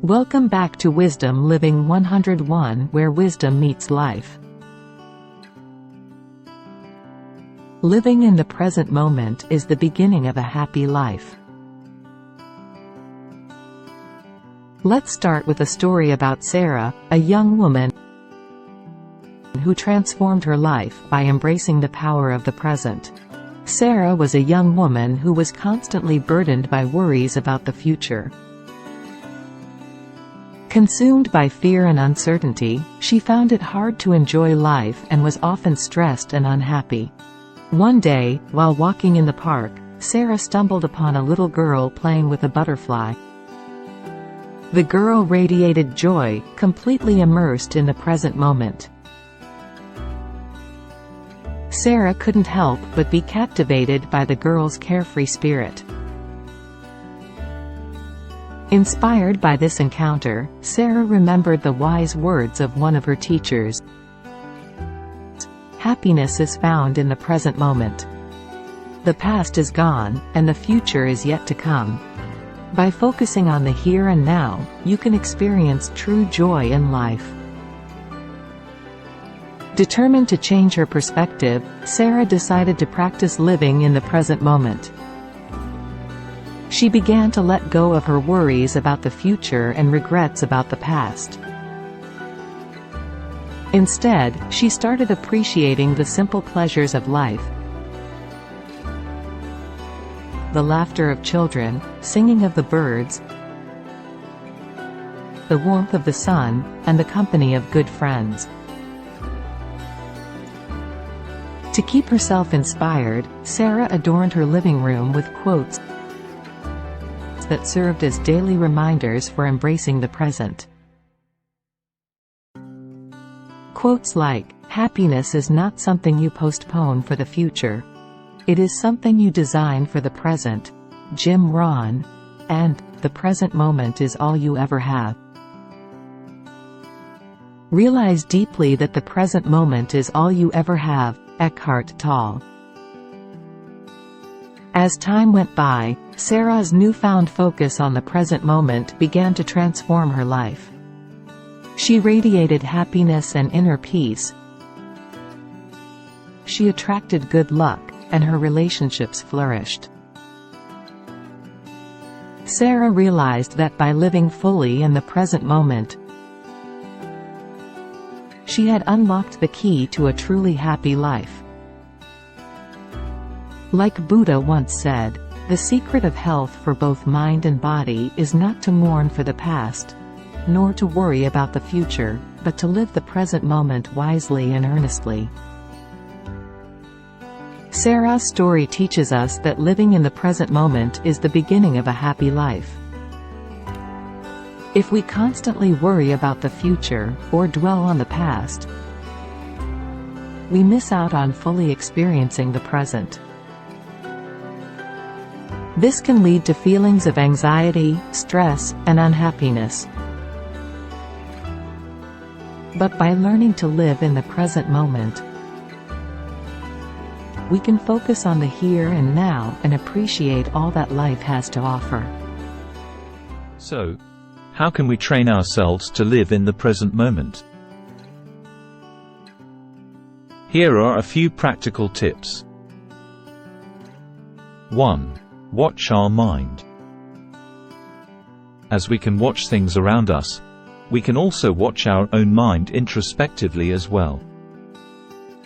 Welcome back to Wisdom Living 101, where wisdom meets life. Living in the present moment is the beginning of a happy life. Let's start with a story about Sarah, a young woman who transformed her life by embracing the power of the present. Sarah was a young woman who was constantly burdened by worries about the future. Consumed by fear and uncertainty, she found it hard to enjoy life and was often stressed and unhappy. One day, while walking in the park, Sarah stumbled upon a little girl playing with a butterfly. The girl radiated joy, completely immersed in the present moment. Sarah couldn't help but be captivated by the girl's carefree spirit. Inspired by this encounter, Sarah remembered the wise words of one of her teachers. Happiness is found in the present moment. The past is gone, and the future is yet to come. By focusing on the here and now, you can experience true joy in life. Determined to change her perspective, Sarah decided to practice living in the present moment. She began to let go of her worries about the future and regrets about the past. Instead, she started appreciating the simple pleasures of life. The laughter of children, singing of the birds, the warmth of the sun, and the company of good friends. To keep herself inspired, Sarah adorned her living room with quotes that served as daily reminders for embracing the present. Quotes like, "Happiness is not something you postpone for the future. It is something you design for the present," Jim Rohn, and "The present moment is all you ever have." Realize deeply that the present moment is all you ever have, Eckhart Tolle. As time went by, Sarah's newfound focus on the present moment began to transform her life. She radiated happiness and inner peace. She attracted good luck, and her relationships flourished. Sarah realized that by living fully in the present moment, she had unlocked the key to a truly happy life. Like Buddha once said, the secret of health for both mind and body is not to mourn for the past, nor to worry about the future, but to live the present moment wisely and earnestly. Sarah's story teaches us that living in the present moment is the beginning of a happy life. If we constantly worry about the future, or dwell on the past, we miss out on fully experiencing the present. This can lead to feelings of anxiety, stress, and unhappiness. But by learning to live in the present moment, we can focus on the here and now and appreciate all that life has to offer. So, how can we train ourselves to live in the present moment? Here are a few practical tips. 1. Watch our mind. As we can watch things around us, we can also watch our own mind introspectively as well.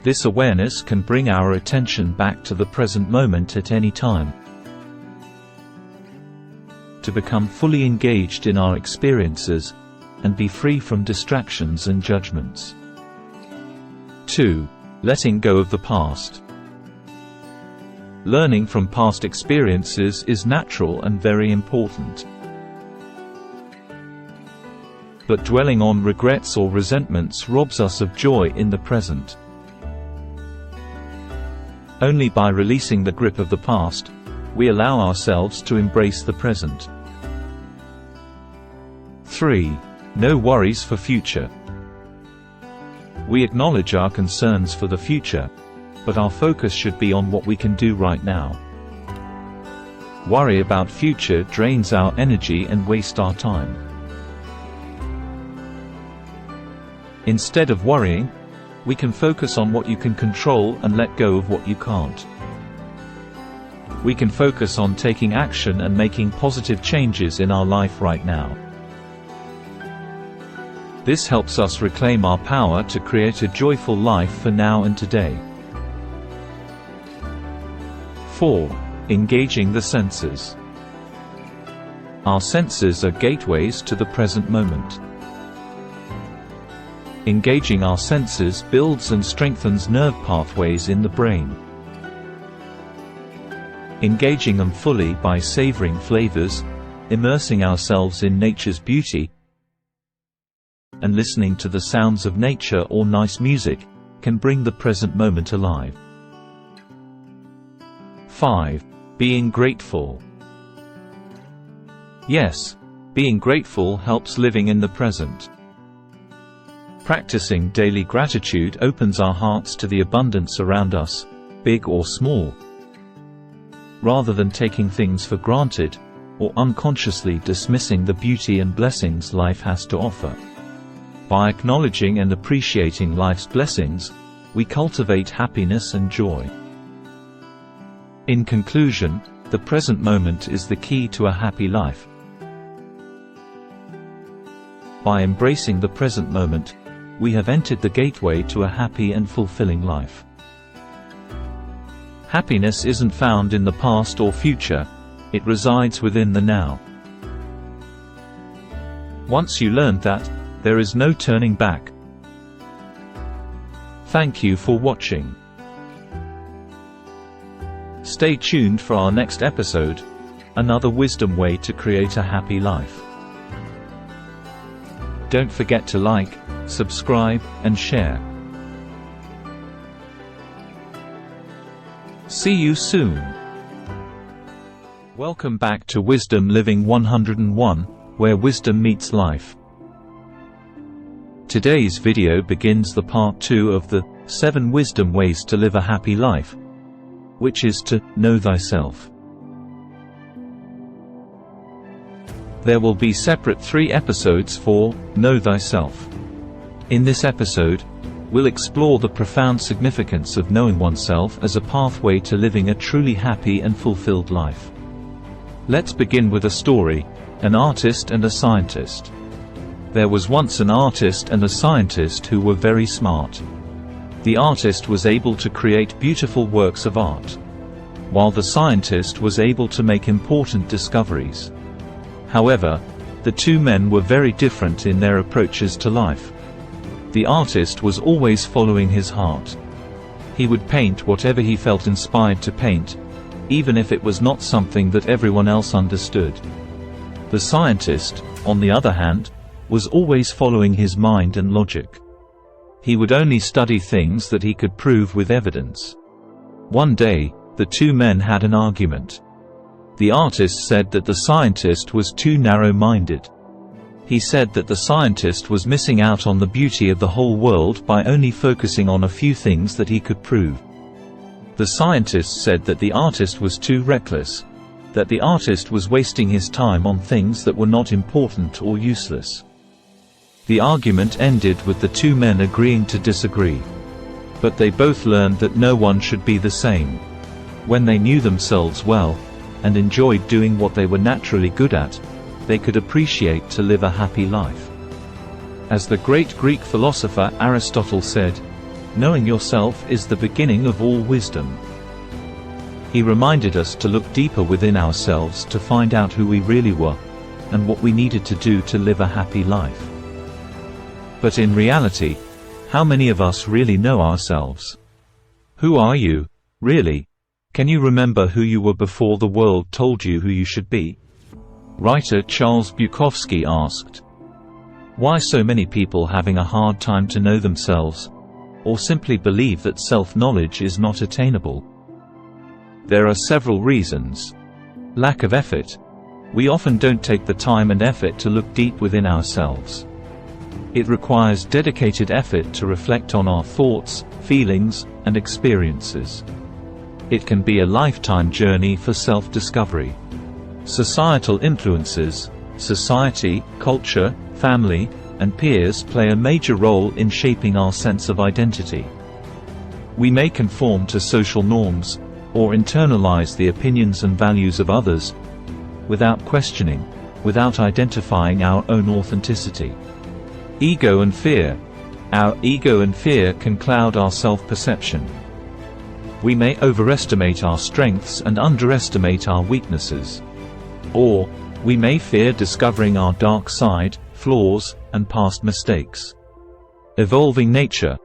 This awareness can bring our attention back to the present moment at any time. To become fully engaged in our experiences, and be free from distractions and judgments. 2. Letting go of the past. Learning from past experiences is natural and very important. But dwelling on regrets or resentments robs us of joy in the present. Only by releasing the grip of the past, we allow ourselves to embrace the present. 3. No worries for future. We acknowledge our concerns for the future, but our focus should be on what we can do right now. Worry about future drains our energy and wastes our time. Instead of worrying, we can focus on what you can control and let go of what you can't. We can focus on taking action and making positive changes in our life right now. This helps us reclaim our power to create a joyful life for now and today. 4. Engaging the senses. Our senses are gateways to the present moment. Engaging our senses builds and strengthens nerve pathways in the brain. Engaging them fully by savoring flavors, immersing ourselves in nature's beauty, and listening to the sounds of nature or nice music, can bring the present moment alive. 5. Being grateful. Yes, being grateful helps living in the present. Practicing daily gratitude opens our hearts to the abundance around us, big or small. Rather than taking things for granted, or unconsciously dismissing the beauty and blessings life has to offer. By acknowledging and appreciating life's blessings, we cultivate happiness and joy. In conclusion, the present moment is the key to a happy life. By embracing the present moment, we have entered the gateway to a happy and fulfilling life. Happiness isn't found in the past or future, it resides within the now. Once you learned that, there is no turning back. Thank you for watching. Stay tuned for our next episode, another wisdom way to create a happy life. Don't forget to like, subscribe, and share. See you soon. Welcome back to Wisdom Living 101, where wisdom meets life. Today's video begins the part 2 of the 7 wisdom ways to live a happy life, which is to know thyself. There will be separate 3 episodes for Know Thyself. In this episode, we'll explore the profound significance of knowing oneself as a pathway to living a truly happy and fulfilled life. Let's begin with a story, an artist and a scientist. There was once an artist and a scientist who were very smart. The artist was able to create beautiful works of art, while the scientist was able to make important discoveries. However, the two men were very different in their approaches to life. The artist was always following his heart. He would paint whatever he felt inspired to paint, even if it was not something that everyone else understood. The scientist, on the other hand, was always following his mind and logic. He would only study things that he could prove with evidence. One day, the two men had an argument. The artist said that the scientist was too narrow-minded. He said that the scientist was missing out on the beauty of the whole world by only focusing on a few things that he could prove. The scientist said that the artist was too reckless, that the artist was wasting his time on things that were not important or useless. The argument ended with the two men agreeing to disagree. But they both learned that no one should be the same. When they knew themselves well, and enjoyed doing what they were naturally good at, they could appreciate to live a happy life. As the great Greek philosopher Aristotle said, knowing yourself is the beginning of all wisdom. He reminded us to look deeper within ourselves to find out who we really were, and what we needed to do to live a happy life. But in reality, how many of us really know ourselves? Who are you, really? Can you remember who you were before the world told you who you should be? Writer Charles Bukowski asked, "Why so many people having a hard time to know themselves, or simply believe that self-knowledge is not attainable?" There are several reasons. Lack of effort. We often don't take the time and effort to look deep within ourselves. It requires dedicated effort to reflect on our thoughts, feelings, and experiences. It can be a lifetime journey for self-discovery. Societal influences, society, culture, family, and peers play a major role in shaping our sense of identity. We may conform to social norms, or internalize the opinions and values of others, without questioning, without identifying our own authenticity. Ego and fear. Our ego and fear can cloud our self-perception. We may overestimate our strengths and underestimate our weaknesses. Or, we may fear discovering our dark side, flaws, and past mistakes. Evolving nature.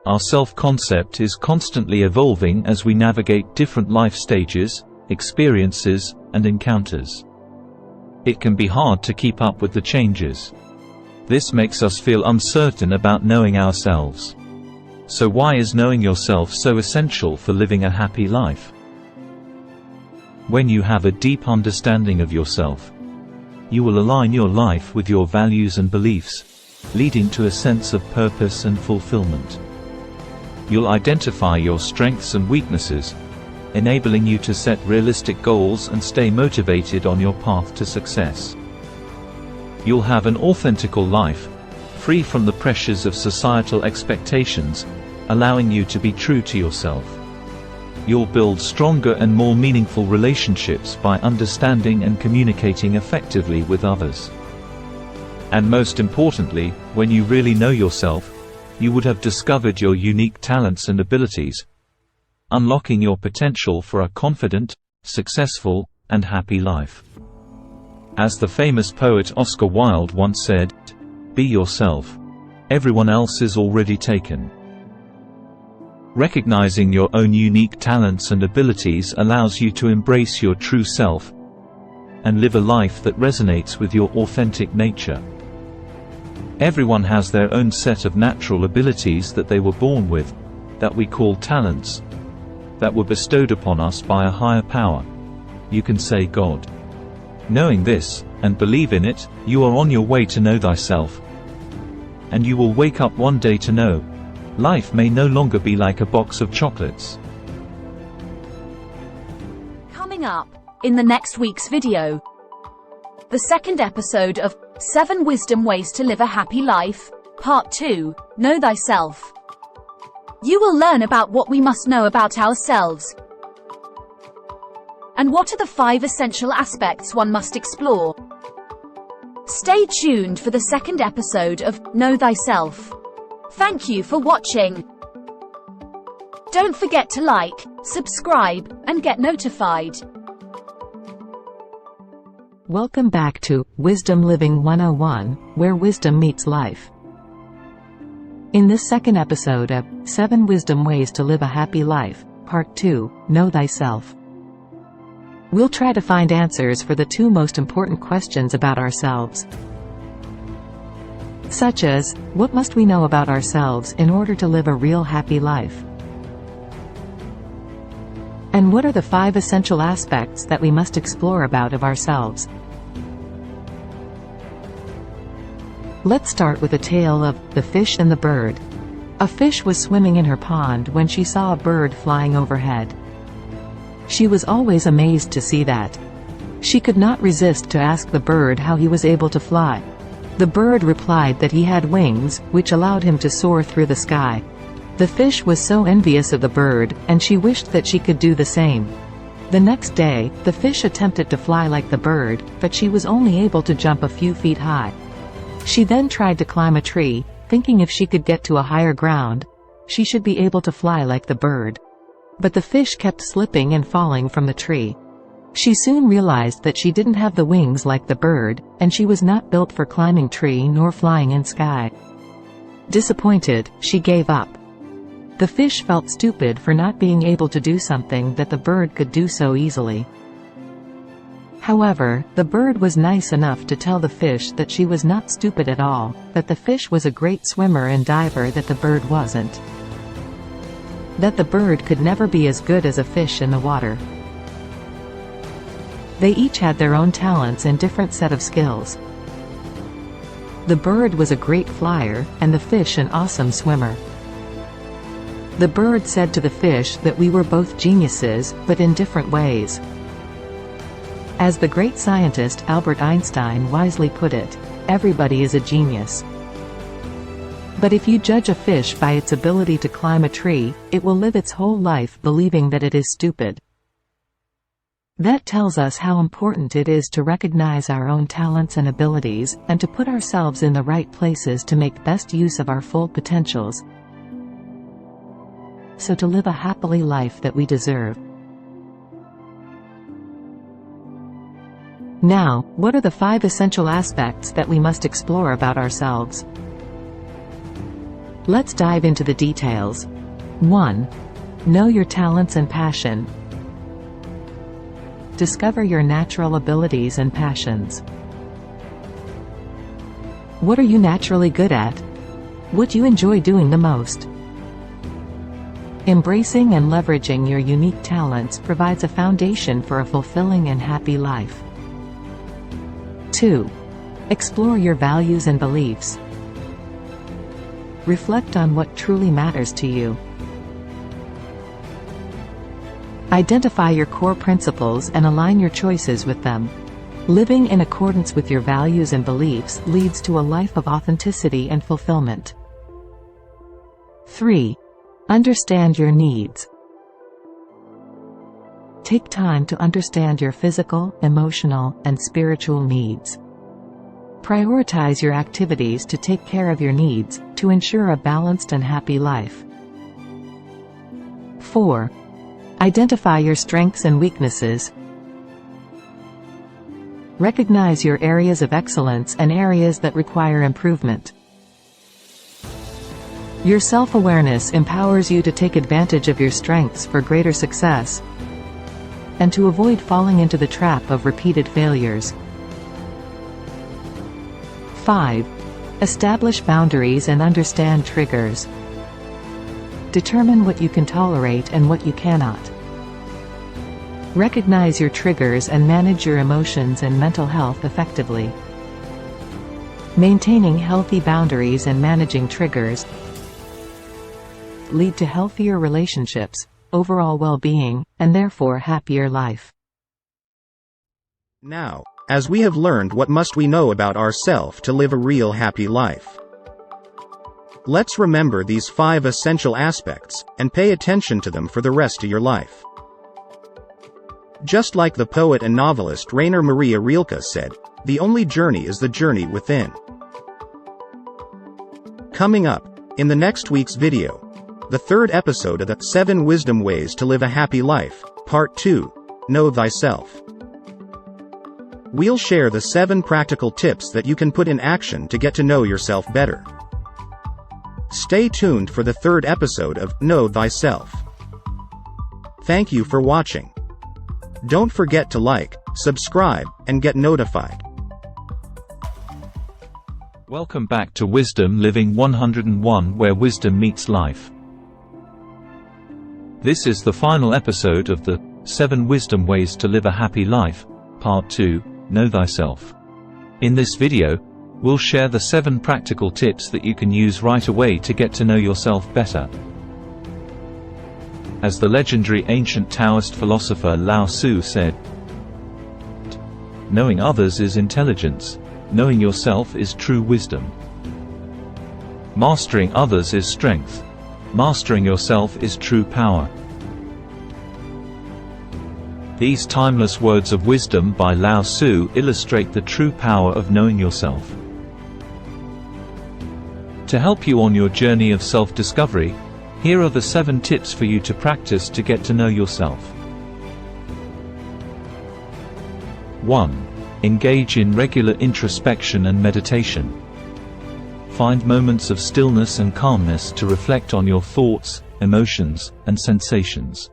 Our self-concept is constantly evolving as we navigate different life stages, experiences, and encounters. It can be hard to keep up with the changes. This makes us feel uncertain about knowing ourselves. So why is knowing yourself so essential for living a happy life? When you have a deep understanding of yourself, you will align your life with your values and beliefs, leading to a sense of purpose and fulfillment. You'll identify your strengths and weaknesses, enabling you to set realistic goals and stay motivated on your path to success. You'll have an authentical life, free from the pressures of societal expectations, allowing you to be true to yourself. You'll build stronger and more meaningful relationships by understanding and communicating effectively with others. And most importantly, when you really know yourself, you would have discovered your unique talents and abilities, unlocking your potential for a confident, successful, and happy life. As the famous poet Oscar Wilde once said, "Be yourself. Everyone else is already taken." Recognizing your own unique talents and abilities allows you to embrace your true self and live a life that resonates with your authentic nature. Everyone has their own set of natural abilities that they were born with, that we call talents, that were bestowed upon us by a higher power. You can say God. Knowing this, and believe in it, you are on your way to know thyself. And you will wake up one day to know, life may no longer be like a box of chocolates. Coming up, in the next week's video, the second episode of 7 Wisdom Ways to Live a Happy Life, Part 2, Know Thyself. You will learn about what we must know about ourselves, and what are the 5 essential aspects one must explore. Stay tuned for the second episode of Know Thyself. Thank you for watching. Don't forget to like, subscribe, and get notified. Welcome back to Wisdom Living 101, where wisdom meets life. In this second episode of 7 Wisdom Ways to Live a Happy Life, Part 2, Know Thyself, we'll try to find answers for the 2 most important questions about ourselves. Such as, what must we know about ourselves in order to live a real happy life? And what are the 5 essential aspects that we must explore about of ourselves? Let's start with a tale of the fish and the bird. A fish was swimming in her pond when she saw a bird flying overhead. She was always amazed to see that. She could not resist to ask the bird how he was able to fly. The bird replied that he had wings, which allowed him to soar through the sky. The fish was so envious of the bird, and she wished that she could do the same. The next day, the fish attempted to fly like the bird, but she was only able to jump a few feet high. She then tried to climb a tree, thinking if she could get to a higher ground, she should be able to fly like the bird. But the fish kept slipping and falling from the tree. She soon realized that she didn't have the wings like the bird, and she was not built for climbing tree nor flying in sky. Disappointed, she gave up. The fish felt stupid for not being able to do something that the bird could do so easily. However, the bird was nice enough to tell the fish that she was not stupid at all, that the fish was a great swimmer and diver that the bird wasn't. That the bird could never be as good as a fish in the water. They each had their own talents and different set of skills. The bird was a great flyer, and the fish an awesome swimmer. The bird said to the fish that we were both geniuses, but in different ways. As the great scientist Albert Einstein wisely put it, everybody is a genius. But if you judge a fish by its ability to climb a tree, it will live its whole life believing that it is stupid. That tells us how important it is to recognize our own talents and abilities, and to put ourselves in the right places to make best use of our full potentials, so to live a happily life that we deserve. Now, what are the 5 essential aspects that we must explore about ourselves? Let's dive into the details. 1. Know your talents and passion. Discover your natural abilities and passions. What are you naturally good at? What do you enjoy doing the most? Embracing and leveraging your unique talents provides a foundation for a fulfilling and happy life. 2. Explore your values and beliefs. Reflect on what truly matters to you. Identify your core principles and align your choices with them. Living in accordance with your values and beliefs leads to a life of authenticity and fulfillment. 3. Understand your needs. Take time to understand your physical, emotional, and spiritual needs. Prioritize your activities to take care of your needs, to ensure a balanced and happy life. 4. Identify your strengths and weaknesses. Recognize your areas of excellence and areas that require improvement. Your self-awareness empowers you to take advantage of your strengths for greater success, and to avoid falling into the trap of repeated failures. 5. Establish boundaries and understand triggers. Determine what you can tolerate and what you cannot. Recognize your triggers and manage your emotions and mental health effectively. Maintaining healthy boundaries and managing triggers lead to healthier relationships, overall well-being, and therefore happier life. Now, as we have learned what must we know about ourselves to live a real happy life, let's remember these 5 essential aspects, and pay attention to them for the rest of your life. Just like the poet and novelist Rainer Maria Rilke said, the only journey is the journey within. Coming up, in the next week's video, the 3rd episode of the 7 Wisdom Ways to Live a Happy Life, Part 2, Know Thyself. We'll share the 7 practical tips that you can put in action to get to know yourself better. Stay tuned for the 3rd episode of Know Thyself. Thank you for watching. Don't forget to like, subscribe, and get notified. Welcome back to Wisdom Living 101, where wisdom meets life. This is the final episode of the 7 Wisdom Ways to Live a Happy Life, Part 2, Know Thyself. In this video, we'll share the 7 practical tips that you can use right away to get to know yourself better. As the legendary ancient Taoist philosopher Lao Tzu said, "Knowing others is intelligence, knowing yourself is true wisdom. Mastering others is strength, mastering yourself is true power." These timeless words of wisdom by Lao Tzu illustrate the true power of knowing yourself. To help you on your journey of self-discovery, here are the 7 tips for you to practice to get to know yourself. 1. Engage in regular introspection and meditation. Find moments of stillness and calmness to reflect on your thoughts, emotions, and sensations.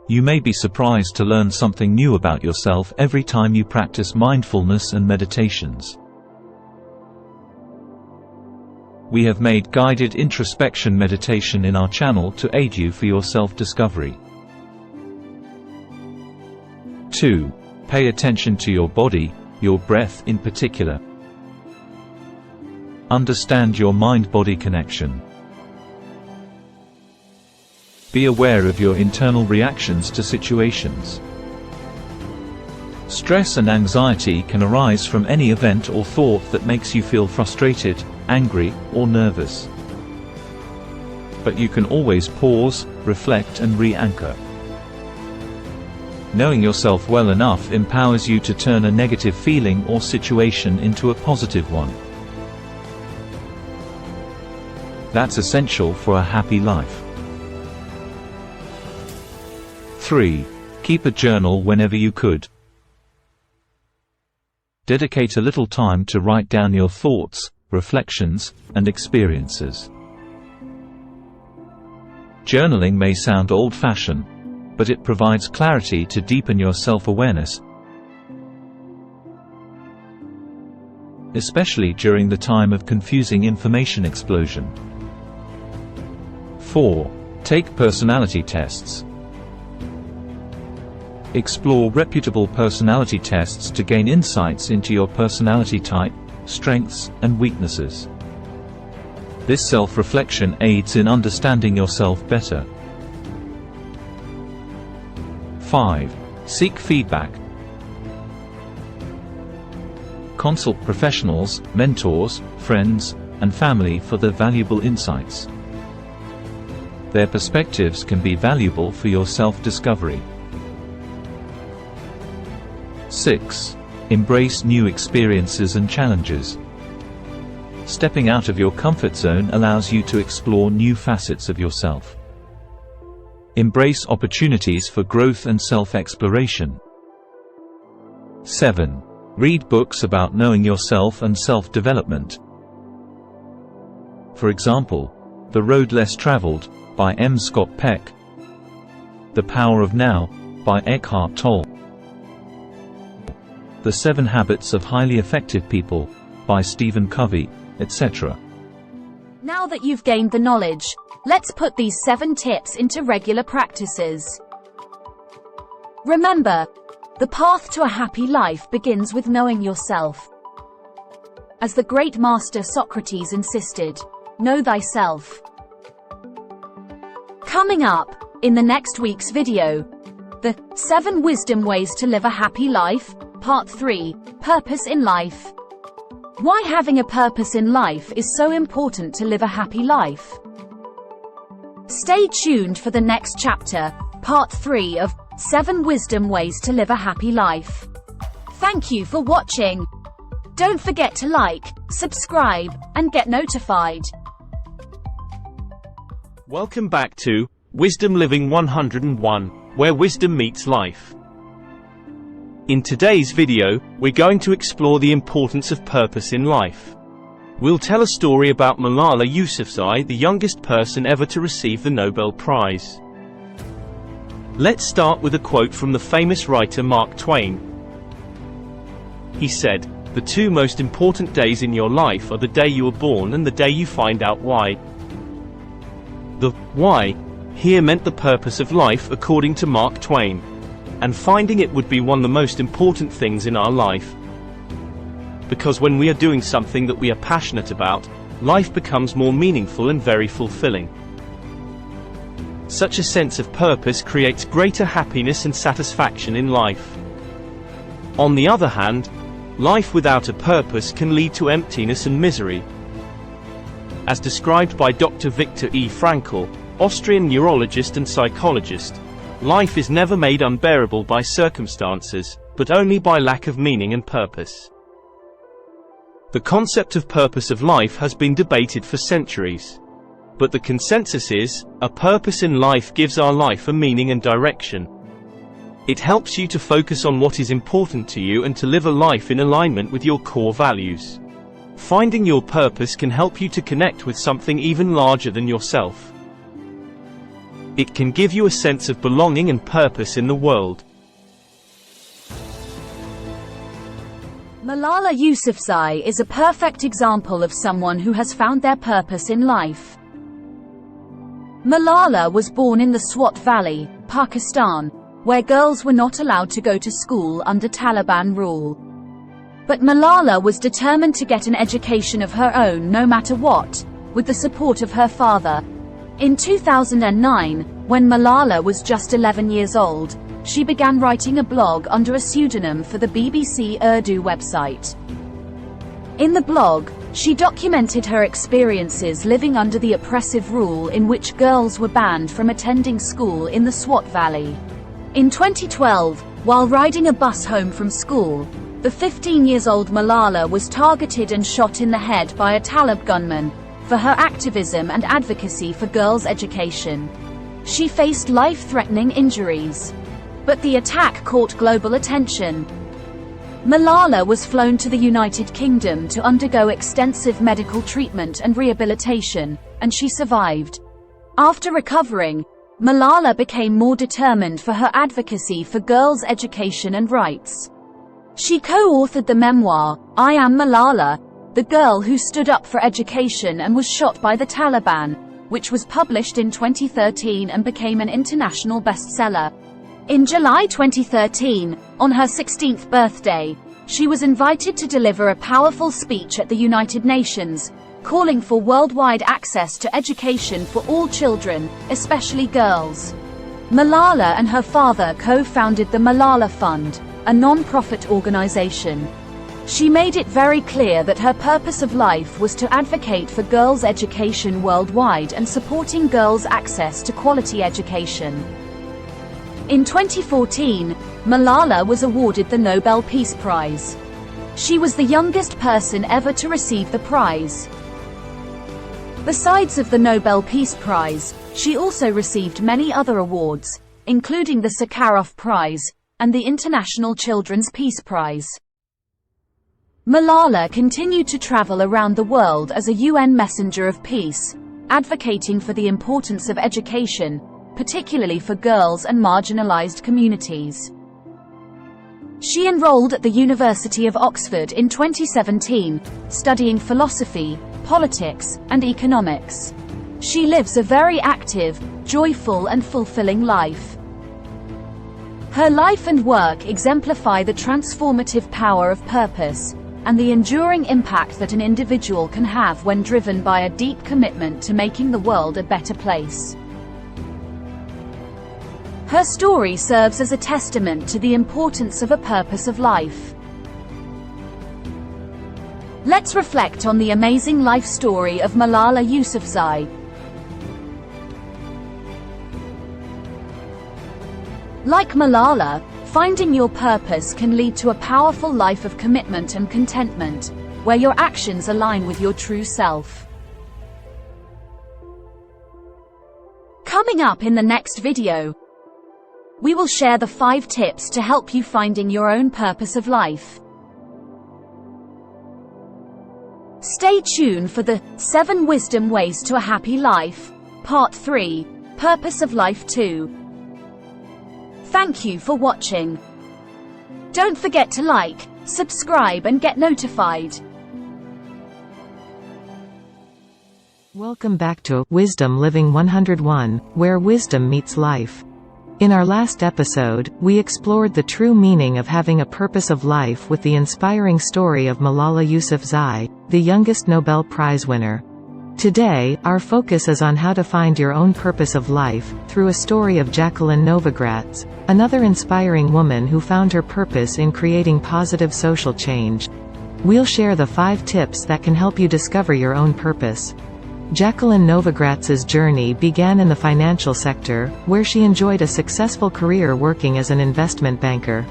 You may be surprised to learn something new about yourself every time you practice mindfulness and meditations. We have made guided introspection meditation in our channel to aid you for your self-discovery. 2. Pay attention to your body, your breath in particular. Understand your mind-body connection. Be aware of your internal reactions to situations. Stress and anxiety can arise from any event or thought that makes you feel frustrated, angry, or nervous. but you can always pause, reflect and re-anchor. Knowing yourself well enough empowers you to turn a negative feeling or situation into a positive one. That's essential for a happy life. 3. Keep a journal whenever you could. Dedicate a little time to write down your thoughts, reflections, and experiences. Journaling may sound old-fashioned, but it provides clarity to deepen your self-awareness, especially during the time of confusing information explosion. 4. Take personality tests. Explore reputable personality tests to gain insights into your personality type, strengths, and weaknesses. This self-reflection aids in understanding yourself better. 5. Seek feedback. Consult professionals, mentors, friends, and family for their valuable insights. Their perspectives can be valuable for your self-discovery. 6. Embrace new experiences and challenges. Stepping out of your comfort zone allows you to explore new facets of yourself. Embrace opportunities for growth and self-exploration. 7. Read books about knowing yourself and self-development. For example, The Road Less Traveled, by M. Scott Peck, The Power of Now, by Eckhart Tolle, The 7 Habits of Highly Effective People, by Stephen Covey, etc. Now that you've gained the knowledge, let's put these 7 tips into regular practices. Remember, the path to a happy life begins with knowing yourself. As the great master Socrates insisted, know thyself. Coming up, in the next week's video, the 7 Wisdom Ways to Live a Happy Life, Part 3, Purpose in Life. Why having a purpose in life is so important to live a happy life. Stay tuned for the next chapter, Part 3 of 7 Wisdom Ways to Live a Happy Life. Thank you for watching. Don't forget to like, subscribe, and get notified. Welcome back to Wisdom Living 101, where wisdom meets life. In today's video, we're going to explore the importance of purpose in life. We'll tell a story about Malala Yousafzai, the youngest person ever to receive the Nobel Prize. Let's start with a quote from the famous writer Mark Twain. He said, "The 2 most important days in your life are the day you were born and the day you find out why." The why here meant the purpose of life according to Mark Twain, and finding it would be one of the most important things in our life. Because when we are doing something that we are passionate about, life becomes more meaningful and very fulfilling. Such a sense of purpose creates greater happiness and satisfaction in life. On the other hand, life without a purpose can lead to emptiness and misery. As described by Dr. Viktor E. Frankl, Austrian neurologist and psychologist, life is never made unbearable by circumstances, but only by lack of meaning and purpose. The concept of purpose of life has been debated for centuries. But the consensus is, a purpose in life gives our life a meaning and direction. It helps you to focus on what is important to you and to live a life in alignment with your core values. Finding your purpose can help you to connect with something even larger than yourself. It can give you a sense of belonging and purpose in the world. Malala Yousafzai is a perfect example of someone who has found their purpose in life. Malala was born in the Swat Valley, Pakistan, where girls were not allowed to go to school under Taliban rule. But Malala was determined to get an education of her own no matter what, with the support of her father. In 2009, when Malala was just 11 years old, she began writing a blog under a pseudonym for the BBC Urdu website. In the blog, She documented her experiences living under the oppressive rule in which girls were banned from attending school in the Swat Valley. In 2012, while riding a bus home from school, the 15-year-old Malala was targeted and shot in the head by a Taliban gunman for her activism and advocacy for girls' education. She faced life-threatening injuries. But the attack caught global attention. Malala was flown to the United Kingdom to undergo extensive medical treatment and rehabilitation, and she survived. After recovering, Malala became more determined for her advocacy for girls' education and rights. She co-authored the memoir, I Am Malala, the Girl Who Stood Up for Education and Was Shot by the Taliban, which was published in 2013 and became an international bestseller. In July 2013, on her 16th birthday, she was invited to deliver a powerful speech at the United Nations, calling for worldwide access to education for all children, especially girls. Malala and her father co-founded the Malala Fund, a non-profit organization. She made it very clear that her purpose of life was to advocate for girls' education worldwide and supporting girls' access to quality education. In 2014, Malala was awarded the Nobel Peace Prize. She was the youngest person ever to receive the prize. Besides of the Nobel Peace Prize, she also received many other awards, including the Sakharov Prize and the International Children's Peace Prize. Malala continued to travel around the world as a UN messenger of peace, advocating for the importance of education, particularly for girls and marginalized communities. She enrolled at the University of Oxford in 2017, studying philosophy, politics, and economics. She lives a very active, joyful, and fulfilling life. Her life and work exemplify the transformative power of purpose and the enduring impact that an individual can have when driven by a deep commitment to making the world a better place. Her story serves as a testament to the importance of a purpose of life. Let's reflect on the amazing life story of Malala Yousafzai. Like Malala, finding your purpose can lead to a powerful life of commitment and contentment, where your actions align with your true self. Coming up in the next video, we will share the 5 tips to help you finding your own purpose of life. Stay tuned for the 7 Wisdom Ways to a Happy Life, Part 3, Purpose of Life 2. Thank you for watching. Don't forget to like, subscribe and get notified. Welcome back to Wisdom Living 101, where wisdom meets life. In our last episode, we explored the true meaning of having a purpose of life with the inspiring story of Malala Yousafzai, the youngest Nobel Prize winner. Today, our focus is on how to find your own purpose of life, through a story of Jacqueline Novogratz, another inspiring woman who found her purpose in creating positive social change. We'll share the 5 tips that can help you discover your own purpose. Jacqueline Novogratz's journey began in the financial sector, where she enjoyed a successful career working as an investment banker.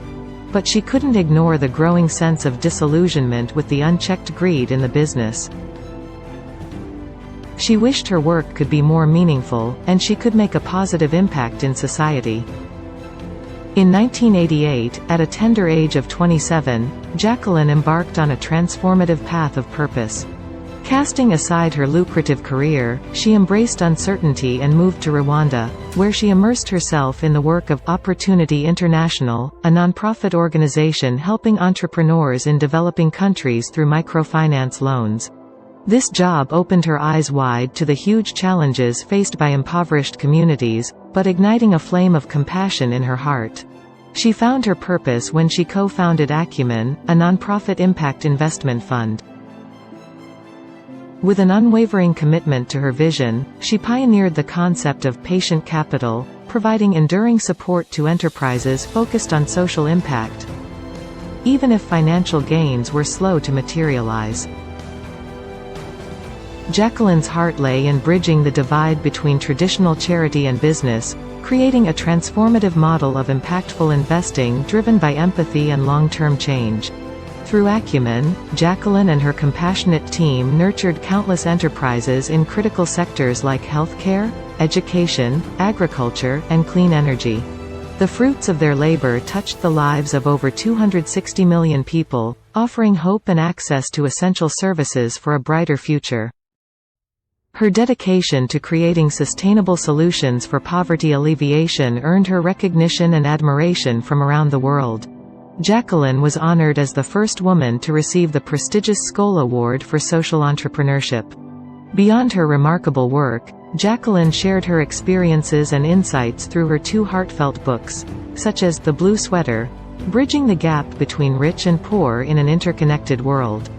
But she couldn't ignore the growing sense of disillusionment with the unchecked greed in the business. She wished her work could be more meaningful, and she could make a positive impact in society. In 1988, at a tender age of 27, Jacqueline embarked on a transformative path of purpose. Casting aside her lucrative career, she embraced uncertainty and moved to Rwanda, where she immersed herself in the work of Opportunity International, a nonprofit organization helping entrepreneurs in developing countries through microfinance loans. This job opened her eyes wide to the huge challenges faced by impoverished communities, but igniting a flame of compassion in her heart. She found her purpose when she co-founded Acumen, a nonprofit impact investment fund. With an unwavering commitment to her vision, she pioneered the concept of patient capital, providing enduring support to enterprises focused on social impact, even if financial gains were slow to materialize. Jacqueline's heart lay in bridging the divide between traditional charity and business, creating a transformative model of impactful investing driven by empathy and long-term change. Through acumen, Jacqueline and her compassionate team nurtured countless enterprises in critical sectors like healthcare, education, agriculture, and clean energy. The fruits of their labor touched the lives of over 260 million people, offering hope and access to essential services for a brighter future. Her dedication to creating sustainable solutions for poverty alleviation earned her recognition and admiration from around the world. Jacqueline was honored as the first woman to receive the prestigious Skoll Award for social entrepreneurship. Beyond her remarkable work, Jacqueline shared her experiences and insights through her 2 heartfelt books, such as The Blue Sweater, Bridging the Gap Between Rich and Poor in an Interconnected World,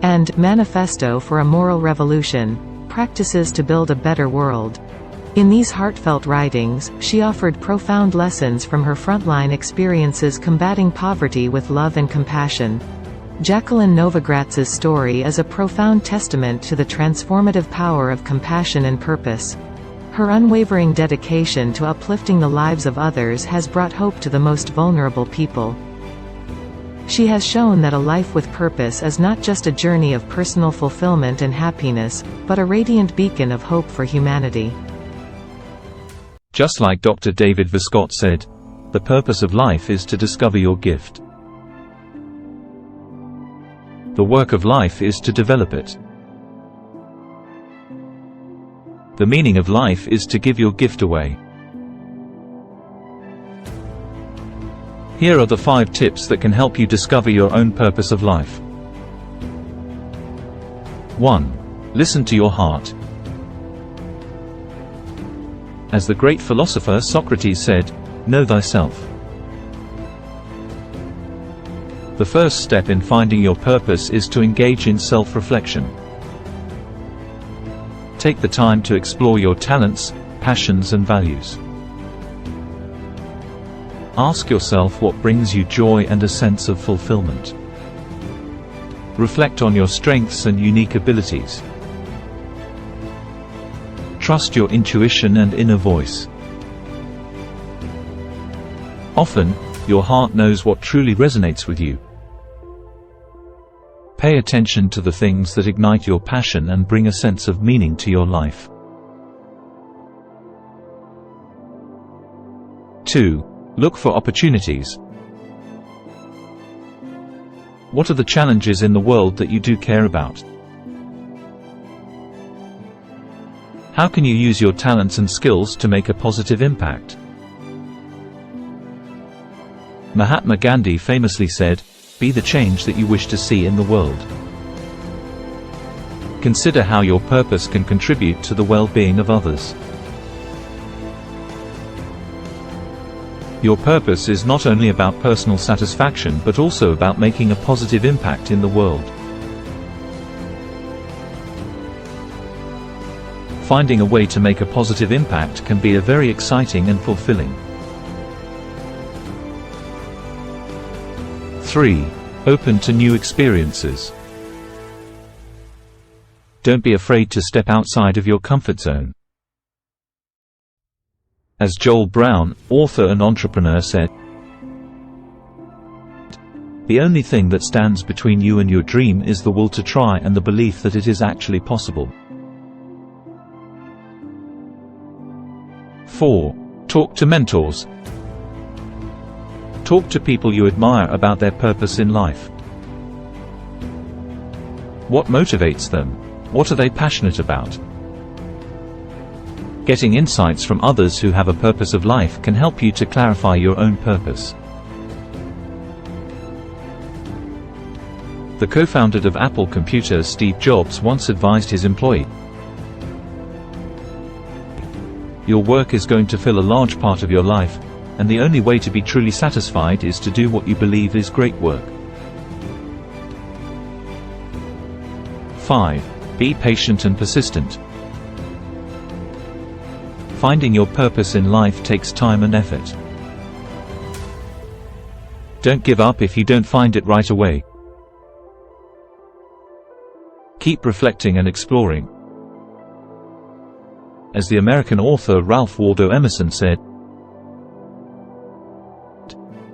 and Manifesto for a Moral Revolution, Practices to Build a Better World. In these heartfelt writings, she offered profound lessons from her frontline experiences combating poverty with love and compassion. Jacqueline Novogratz's story is a profound testament to the transformative power of compassion and purpose. Her unwavering dedication to uplifting the lives of others has brought hope to the most vulnerable people. She has shown that a life with purpose is not just a journey of personal fulfillment and happiness, but a radiant beacon of hope for humanity. Just like Dr. David Viscott said, the purpose of life is to discover your gift. The work of life is to develop it. The meaning of life is to give your gift away. Here are the 5 tips that can help you discover your own purpose of life. 1. Listen to your heart. As the great philosopher Socrates said, know thyself. The first step in finding your purpose is to engage in self-reflection. Take the time to explore your talents, passions and values. Ask yourself what brings you joy and a sense of fulfillment. Reflect on your strengths and unique abilities. Trust your intuition and inner voice. Often, your heart knows what truly resonates with you. Pay attention to the things that ignite your passion and bring a sense of meaning to your life. 2. Look for opportunities. What are the challenges in the world that you do care about? How can you use your talents and skills to make a positive impact? Mahatma Gandhi famously said, "Be the change that you wish to see in the world." Consider how your purpose can contribute to the well-being of others. Your purpose is not only about personal satisfaction but also about making a positive impact in the world. Finding a way to make a positive impact can be a very exciting and fulfilling. 3. Open to new experiences. Don't be afraid to step outside of your comfort zone. As Joel Brown, author and entrepreneur said, "The only thing that stands between you and your dream is the will to try and the belief that it is actually possible." 4. Talk to mentors. Talk to people you admire about their purpose in life. What motivates them? What are they passionate about? Getting insights from others who have a purpose of life can help you to clarify your own purpose. The co-founder of Apple Computer, Steve Jobs, once advised his employee, "Your work is going to fill a large part of your life, and the only way to be truly satisfied is to do what you believe is great work." 5. Be patient and persistent. Finding your purpose in life takes time and effort. Don't give up if you don't find it right away. Keep reflecting and exploring. As the American author Ralph Waldo Emerson said,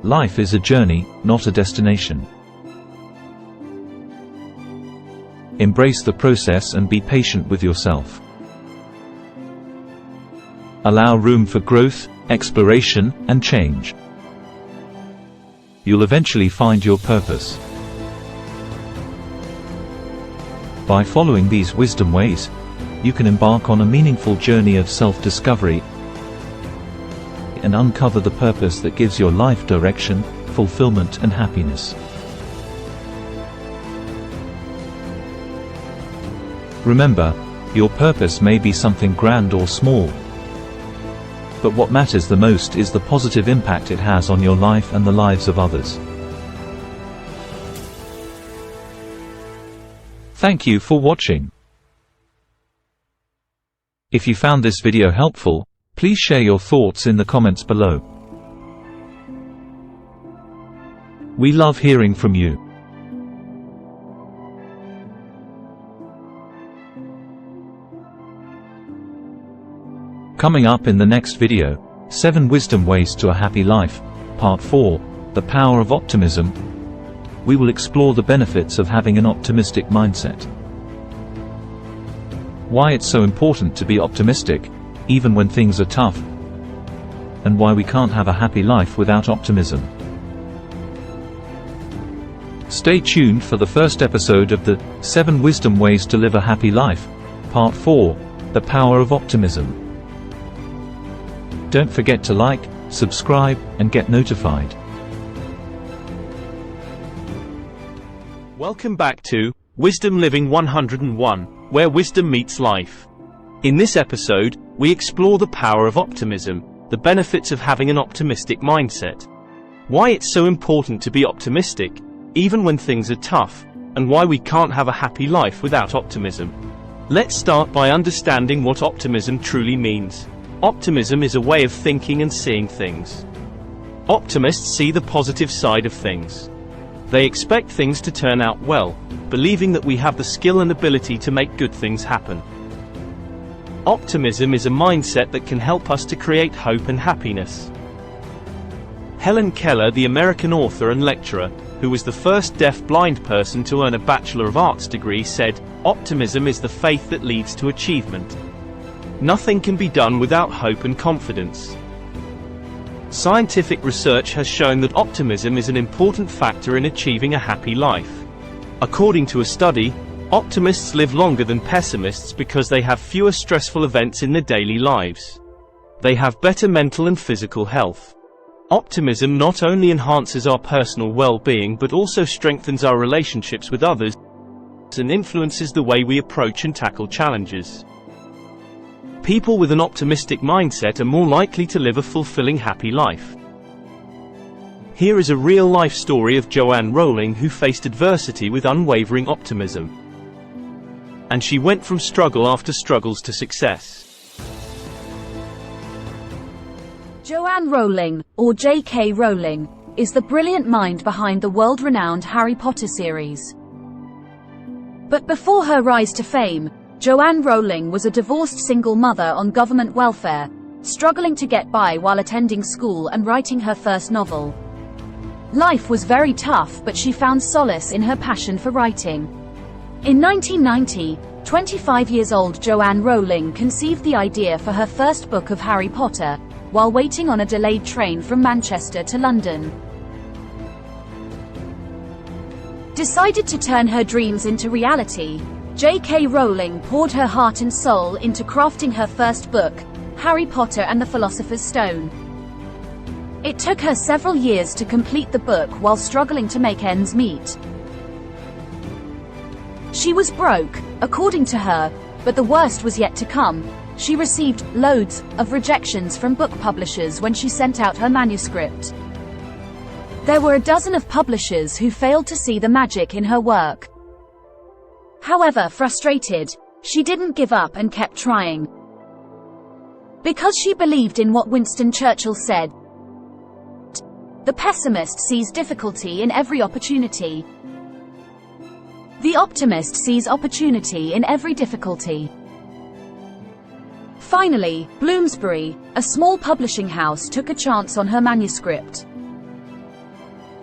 "Life is a journey, not a destination." Embrace the process and be patient with yourself. Allow room for growth, exploration, and change. You'll eventually find your purpose. By following these wisdom ways, you can embark on a meaningful journey of self-discovery and uncover the purpose that gives your life direction, fulfillment, and happiness. Remember, your purpose may be something grand or small, but what matters the most is the positive impact it has on your life and the lives of others. Thank you for watching. If you found this video helpful, please share your thoughts in the comments below. We love hearing from you. Coming up in the next video, 7 Wisdom Ways to a Happy Life, Part 4, The Power of Optimism. We will explore the benefits of having an optimistic mindset. Why it's so important to be optimistic, even when things are tough, and why we can't have a happy life without optimism. Stay tuned for the first episode of the 7 Wisdom Ways to Live a Happy Life, Part 4, The Power of Optimism. Don't forget to like, subscribe, and get notified. Welcome back to Wisdom Living 101, where wisdom meets life. In this episode, we explore the power of optimism, the benefits of having an optimistic mindset, why it's so important to be optimistic, even when things are tough, and why we can't have a happy life without optimism. Let's start by understanding what optimism truly means. Optimism is a way of thinking and seeing things. Optimists see the positive side of things. They expect things to turn out well, believing that we have the skill and ability to make good things happen. Optimism is a mindset that can help us to create hope and happiness. Helen Keller, the American author and lecturer, who was the first deaf-blind person to earn a Bachelor of Arts degree, said, "Optimism is the faith that leads to achievement. Nothing can be done without hope and confidence." Scientific research has shown that optimism is an important factor in achieving a happy life. According to a study, optimists live longer than pessimists because they have fewer stressful events in their daily lives. They have better mental and physical health. Optimism not only enhances our personal well-being but also strengthens our relationships with others and influences the way we approach and tackle challenges. People with an optimistic mindset are more likely to live a fulfilling, happy life. Here is a real-life story of Joanne Rowling, who faced adversity with unwavering optimism. And she went from struggle after struggles to success. Joanne Rowling, or J.K. Rowling, is the brilliant mind behind the world-renowned Harry Potter series. But before her rise to fame, Joanne Rowling was a divorced single mother on government welfare, struggling to get by while attending school and writing her first novel. Life was very tough, but she found solace in her passion for writing. In 1990, 25-year-old Joanne Rowling conceived the idea for her first book of Harry Potter, while waiting on a delayed train from Manchester to London. Decided to turn her dreams into reality, J.K. Rowling poured her heart and soul into crafting her first book, Harry Potter and the Philosopher's Stone. It took her several years to complete the book while struggling to make ends meet. She was broke, according to her, but the worst was yet to come. She received loads of rejections from book publishers when she sent out her manuscript. There were a dozen of publishers who failed to see the magic in her work. However, frustrated, she didn't give up and kept trying. Because she believed in what Winston Churchill said, "The pessimist sees difficulty in every opportunity. The optimist sees opportunity in every difficulty." Finally, Bloomsbury, a small publishing house, took a chance on her manuscript.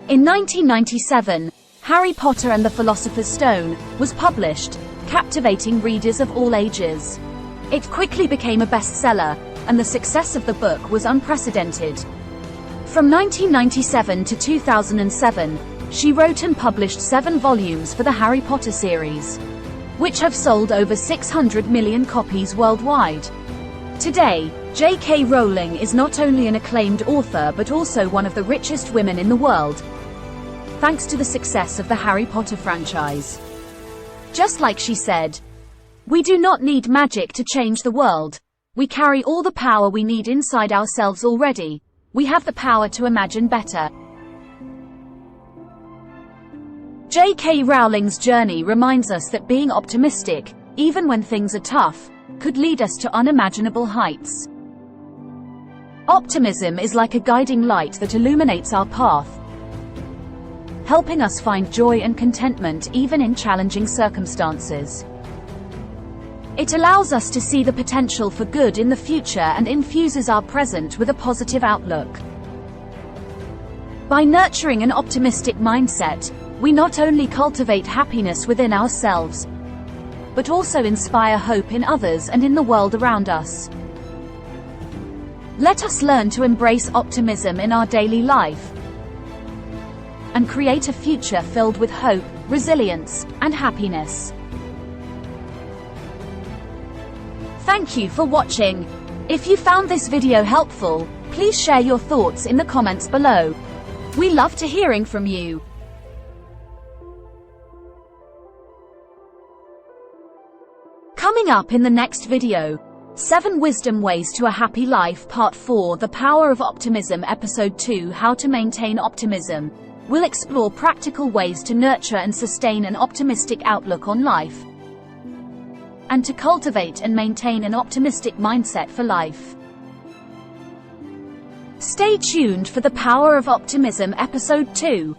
In 1997, Harry Potter and the Philosopher's Stone was published, captivating readers of all ages. It quickly became a bestseller, and the success of the book was unprecedented. From 1997 to 2007, she wrote and published 7 volumes for the Harry Potter series, which have sold over 600 million copies worldwide. Today, J.K. Rowling is not only an acclaimed author but also one of the richest women in the world, thanks to the success of the Harry Potter franchise. Just like she said, "We do not need magic to change the world. We carry all the power we need inside ourselves already. We have the power to imagine better." J.K. Rowling's journey reminds us that being optimistic, even when things are tough, could lead us to unimaginable heights. Optimism is like a guiding light that illuminates our path, helping us find joy and contentment even in challenging circumstances. It allows us to see the potential for good in the future and infuses our present with a positive outlook. By nurturing an optimistic mindset, we not only cultivate happiness within ourselves, but also inspire hope in others and in the world around us. Let us learn to embrace optimism in our daily life and create a future filled with hope, resilience, and happiness. Thank you for watching. If you found this video helpful, please share your thoughts in the comments below. We love to hearing from you. Coming up in the next video, 7 Wisdom Ways to a Happy Life Part 4, The Power of Optimism, Episode 2, How to Maintain Optimism. We'll explore practical ways to nurture and sustain an optimistic outlook on life, and to cultivate and maintain an optimistic mindset for life. Stay tuned for The Power of Optimism, Episode 2.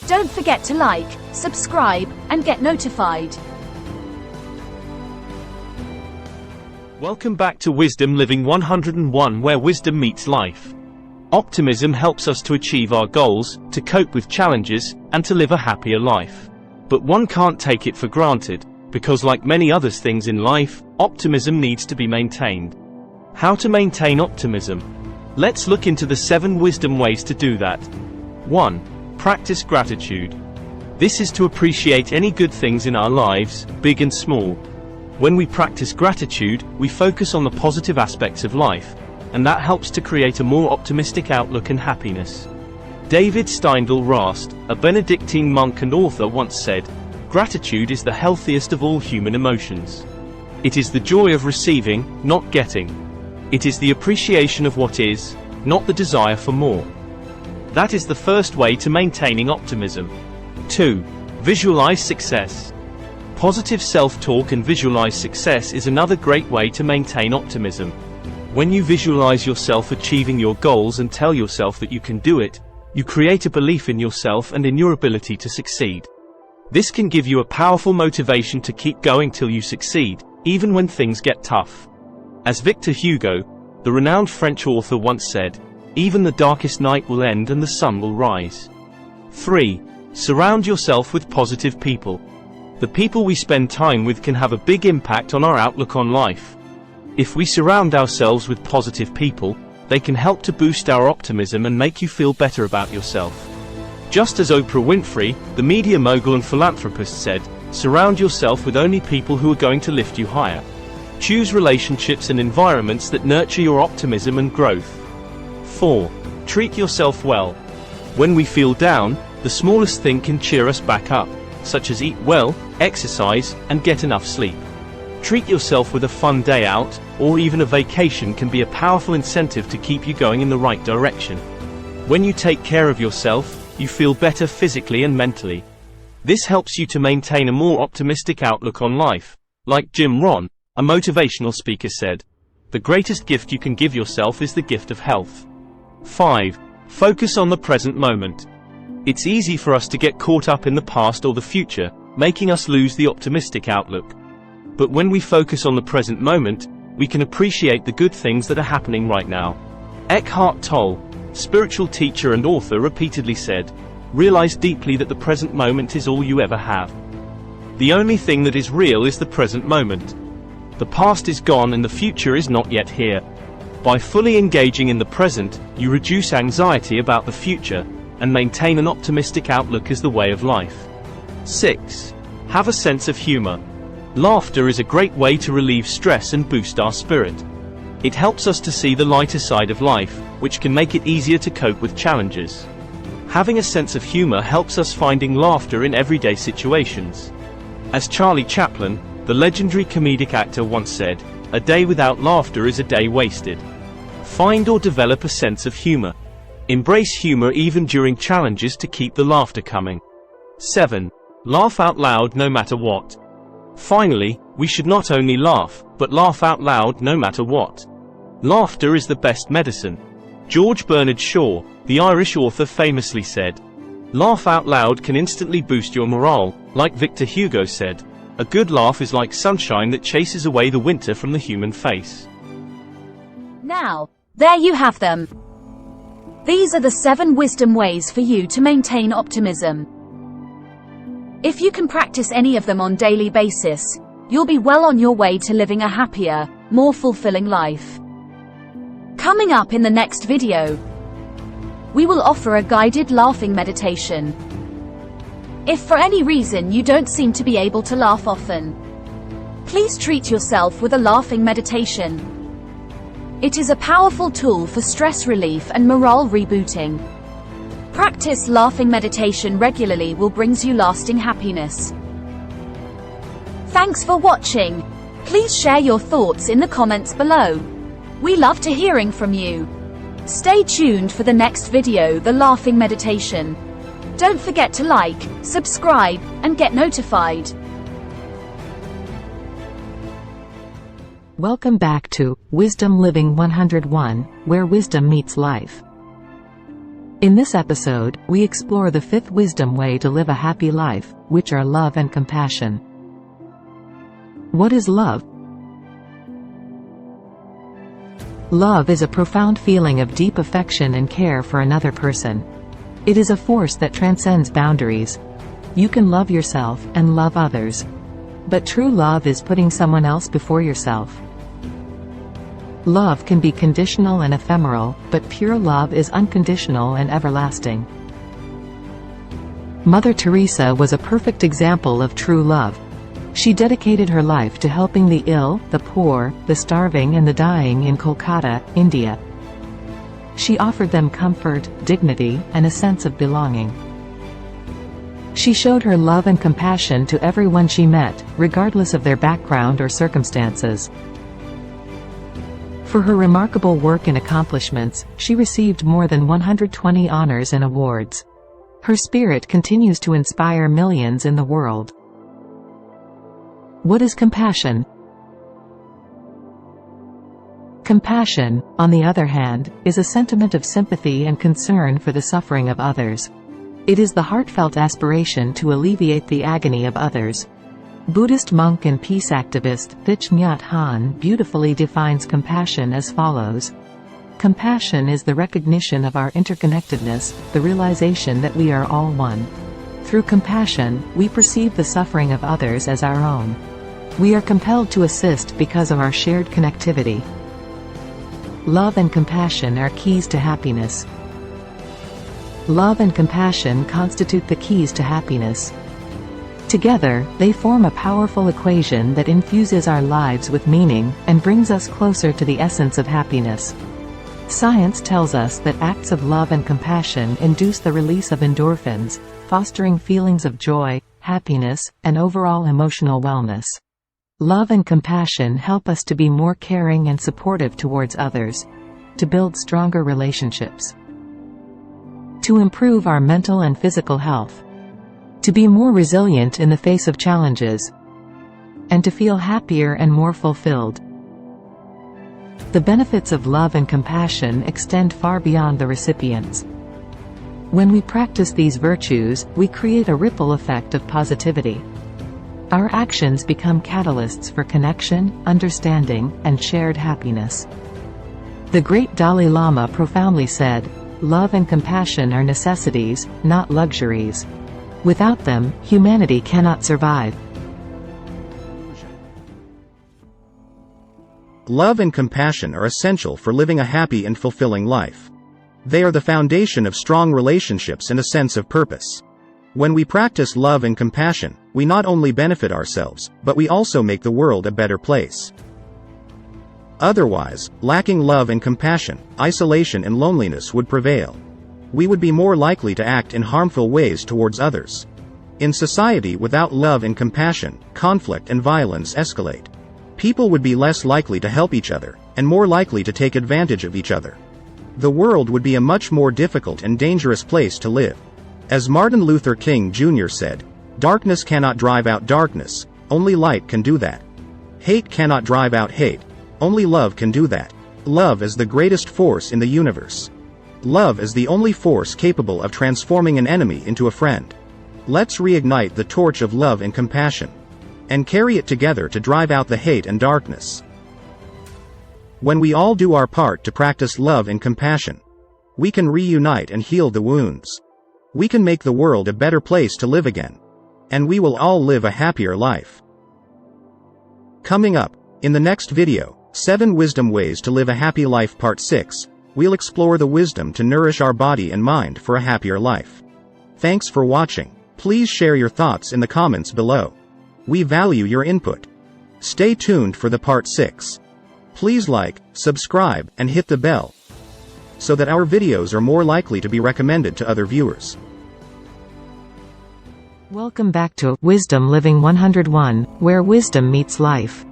Don't forget to like, subscribe, and get notified. Welcome back to Wisdom Living 101, where wisdom meets life. Optimism helps us to achieve our goals, to cope with challenges, and to live a happier life. But one can't take it for granted, because like many other things in life, optimism needs to be maintained. How to maintain optimism? Let's look into the 7 wisdom ways to do that. 1. Practice gratitude. This is to appreciate any good things in our lives, big and small. When we practice gratitude, we focus on the positive aspects of life, and that helps to create a more optimistic outlook and happiness. David Steindl Rast, a Benedictine monk and author, once said, "Gratitude is the healthiest of all human emotions. It is the joy of receiving, not getting. It is the appreciation of what is, not the desire for more." That is the first way to maintaining optimism. 2. Visualize success. Positive self-talk and visualize success is another great way to maintain optimism. When you visualize yourself achieving your goals and tell yourself that you can do it, you create a belief in yourself and in your ability to succeed. This can give you a powerful motivation to keep going till you succeed, even when things get tough. As Victor Hugo, the renowned French author, once said, "Even the darkest night will end and the sun will rise." 3. Surround yourself with positive people. The people we spend time with can have a big impact on our outlook on life. If we surround ourselves with positive people, they can help to boost our optimism and make you feel better about yourself. Just as Oprah Winfrey, the media mogul and philanthropist, said, "Surround yourself with only people who are going to lift you higher." Choose relationships and environments that nurture your optimism and growth. 4. Treat yourself well. When we feel down, the smallest thing can cheer us back up, such as eat well, exercise, and get enough sleep. Treat yourself with a fun day out, or even a vacation can be a powerful incentive to keep you going in the right direction. When you take care of yourself, you feel better physically and mentally. This helps you to maintain a more optimistic outlook on life. Like Jim Rohn, a motivational speaker, said, "The greatest gift you can give yourself is the gift of health." 5. Focus on the present moment. It's easy for us to get caught up in the past or the future, making us lose the optimistic outlook. But when we focus on the present moment, we can appreciate the good things that are happening right now. Eckhart Tolle, spiritual teacher and author, repeatedly said, "Realize deeply that the present moment is all you ever have. The only thing that is real is the present moment. The past is gone and the future is not yet here." By fully engaging in the present, you reduce anxiety about the future, and maintain an optimistic outlook as the way of life. 6. Have a sense of humor. Laughter is a great way to relieve stress and boost our spirit. It helps us to see the lighter side of life, which can make it easier to cope with challenges. Having a sense of humor helps us finding laughter in everyday situations. As Charlie Chaplin, the legendary comedic actor, once said, "A day without laughter is a day wasted." Find or develop a sense of humor. Embrace humor even during challenges to keep the laughter coming. 7. Laugh out loud no matter what. Finally, we should not only laugh, but laugh out loud no matter what. Laughter is the best medicine. George Bernard Shaw, the Irish author, famously said, "Laugh out loud can instantly boost your morale." Like Victor Hugo said, "A good laugh is like sunshine that chases away the winter from the human face." Now, there you have them. These are the 7 wisdom ways for you to maintain optimism. If you can practice any of them on a daily basis, you'll be well on your way to living a happier, more fulfilling life. Coming up in the next video, we will offer a guided laughing meditation. If for any reason you don't seem to be able to laugh often, please treat yourself with a laughing meditation. It is a powerful tool for stress relief and morale rebooting. Practice laughing meditation regularly will bring you lasting happiness. Thanks for watching. Please share your thoughts in the comments below. We love to hearing from you. Stay tuned for the next video, the laughing meditation. Don't forget to like, subscribe, and get notified. Welcome back to Wisdom Living 101, where wisdom meets life. In this episode, we explore the 5th wisdom way to live a happy life, which are love and compassion. What is love? Love is a profound feeling of deep affection and care for another person. It is a force that transcends boundaries. You can love yourself and love others. But true love is putting someone else before yourself. Love can be conditional and ephemeral, but pure love is unconditional and everlasting. Mother Teresa was a perfect example of true love. She dedicated her life to helping the ill, the poor, the starving and the dying in Kolkata, India. She offered them comfort, dignity, and a sense of belonging. She showed her love and compassion to everyone she met, regardless of their background or circumstances. For her remarkable work and accomplishments, she received more than 120 honors and awards. Her spirit continues to inspire millions in the world. What is compassion? Compassion, on the other hand, is a sentiment of sympathy and concern for the suffering of others. It is the heartfelt aspiration to alleviate the agony of others. Buddhist monk and peace activist Thich Nhat Hanh beautifully defines compassion as follows. Compassion is the recognition of our interconnectedness, the realization that we are all one. Through compassion, we perceive the suffering of others as our own. We are compelled to assist because of our shared connectivity. Love and compassion are keys to happiness. Love and compassion constitute the keys to happiness. Together, they form a powerful equation that infuses our lives with meaning, and brings us closer to the essence of happiness. Science tells us that acts of love and compassion induce the release of endorphins, fostering feelings of joy, happiness, and overall emotional wellness. Love and compassion help us to be more caring and supportive towards others, to build stronger relationships, to improve our mental and physical health, to be more resilient in the face of challenges, and to feel happier and more fulfilled. The benefits of love and compassion extend far beyond the recipients. When we practice these virtues, we create a ripple effect of positivity. Our actions become catalysts for connection, understanding, and shared happiness. The great Dalai Lama profoundly said, "Love and compassion are necessities, not luxuries. Without them, humanity cannot survive." Love and compassion are essential for living a happy and fulfilling life. They are the foundation of strong relationships and a sense of purpose. When we practice love and compassion, we not only benefit ourselves, but we also make the world a better place. Otherwise, lacking love and compassion, isolation and loneliness would prevail. We would be more likely to act in harmful ways towards others. In society without love and compassion, conflict and violence escalate. People would be less likely to help each other, and more likely to take advantage of each other. The world would be a much more difficult and dangerous place to live. As Martin Luther King Jr. said, "Darkness cannot drive out darkness, only light can do that. Hate cannot drive out hate, only love can do that. Love is the greatest force in the universe. Love is the only force capable of transforming an enemy into a friend. Let's reignite the torch of love and compassion, and carry it together to drive out the hate and darkness." When we all do our part to practice love and compassion, we can reunite and heal the wounds. We can make the world a better place to live again. And we will all live a happier life. Coming up, in the next video, 7 Wisdom Ways to Live a Happy Life Part 6, we'll explore the wisdom to nourish our body and mind for a happier life. Thanks for watching. Please share your thoughts in the comments below. We value your input. Stay tuned for the Part 6. Please like, subscribe, and hit the bell, so that our videos are more likely to be recommended to other viewers. Welcome back to Wisdom Living 101, where wisdom meets life.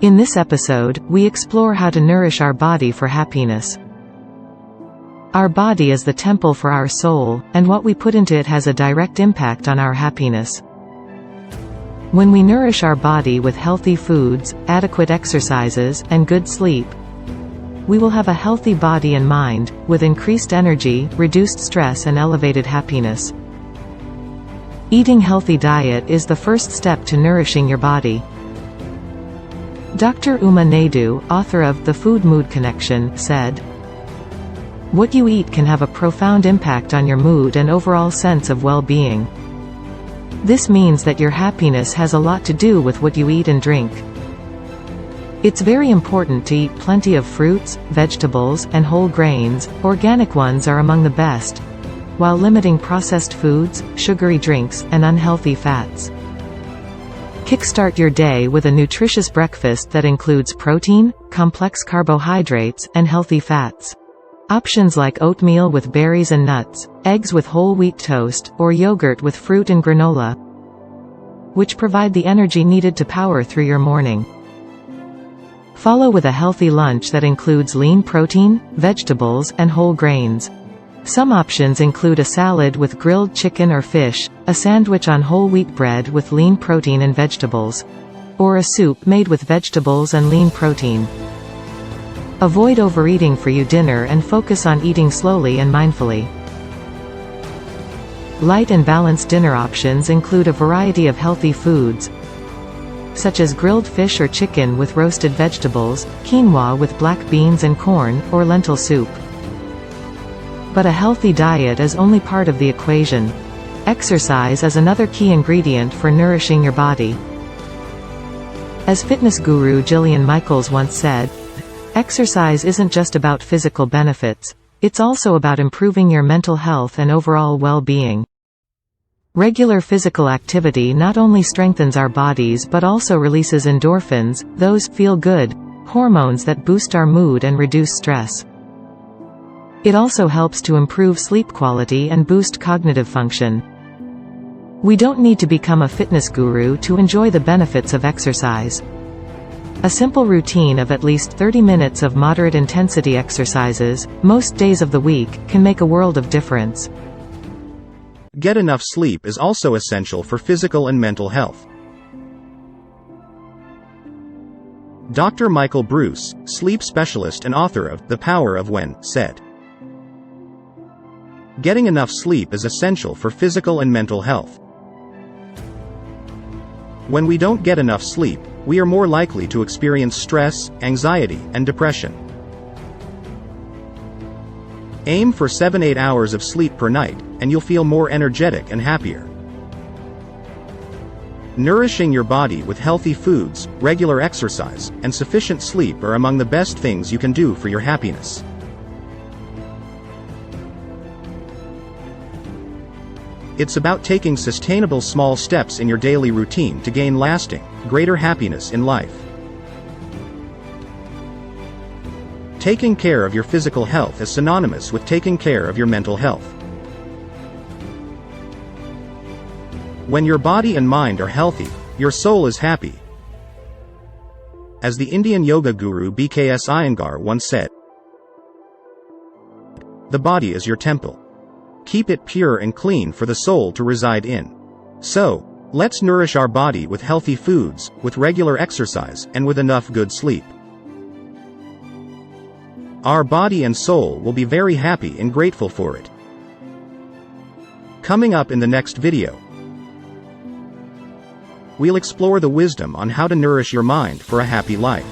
In this episode, we explore how to nourish our body for happiness. Our body is the temple for our soul, and what we put into it has a direct impact on our happiness. When we nourish our body with healthy foods, adequate exercises, and good sleep, we will have a healthy body and mind, with increased energy, reduced stress and elevated happiness. Eating healthy diet is the first step to nourishing your body. Dr. Uma Naidu, author of The Food-Mood Connection, said, "What you eat can have a profound impact on your mood and overall sense of well-being. This means that your happiness has a lot to do with what you eat and drink. It's very important to eat plenty of fruits, vegetables, and whole grains. Organic ones are among the best, while limiting processed foods, sugary drinks, and unhealthy fats. Kickstart your day with a nutritious breakfast that includes protein, complex carbohydrates, and healthy fats. Options like oatmeal with berries and nuts, eggs with whole wheat toast, or yogurt with fruit and granola, which provide the energy needed to power through your morning. Follow with a healthy lunch that includes lean protein, vegetables, and whole grains. Some options include a salad with grilled chicken or fish, a sandwich on whole wheat bread with lean protein and vegetables, or a soup made with vegetables and lean protein. Avoid overeating for your dinner and focus on eating slowly and mindfully. Light and balanced dinner options include a variety of healthy foods, such as grilled fish or chicken with roasted vegetables, quinoa with black beans and corn, or lentil soup. But a healthy diet is only part of the equation. Exercise is another key ingredient for nourishing your body. As fitness guru Jillian Michaels once said, "Exercise isn't just about physical benefits, it's also about improving your mental health and overall well-being." Regular physical activity not only strengthens our bodies but also releases endorphins, those feel-good hormones that boost our mood and reduce stress. It also helps to improve sleep quality and boost cognitive function. We don't need to become a fitness guru to enjoy the benefits of exercise. A simple routine of at least 30 minutes of moderate intensity exercises, most days of the week, can make a world of difference. Get enough sleep is also essential for physical and mental health. Dr. Michael Bruce, sleep specialist and author of The Power of When, said, "Getting enough sleep is essential for physical and mental health. When we don't get enough sleep, we are more likely to experience stress, anxiety, and depression. Aim for 7–8 hours of sleep per night, and you'll feel more energetic and happier. Nourishing your body with healthy foods, regular exercise, and sufficient sleep are among the best things you can do for your happiness. It's about taking sustainable small steps in your daily routine to gain lasting, greater happiness in life. Taking care of your physical health is synonymous with taking care of your mental health. When your body and mind are healthy, your soul is happy. As the Indian yoga guru BKS Iyengar once said, "The body is your temple. Keep it pure and clean for the soul to reside in." So, let's nourish our body with healthy foods, with regular exercise, and with enough good sleep. Our body and soul will be very happy and grateful for it. Coming up in the next video, we'll explore the wisdom on how to nourish your mind for a happy life.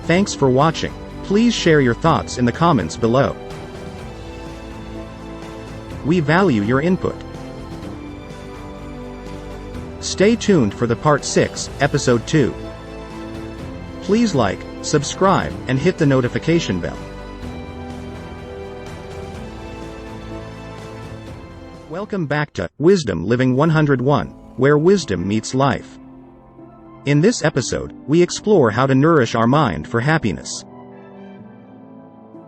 Thanks for watching. Please share your thoughts in the comments below. We value your input. Stay tuned for the Part 6, Episode 2. Please like, subscribe, and hit the notification bell. Welcome back to Wisdom Living 101, where wisdom meets life. In this episode, we explore how to nourish our mind for happiness.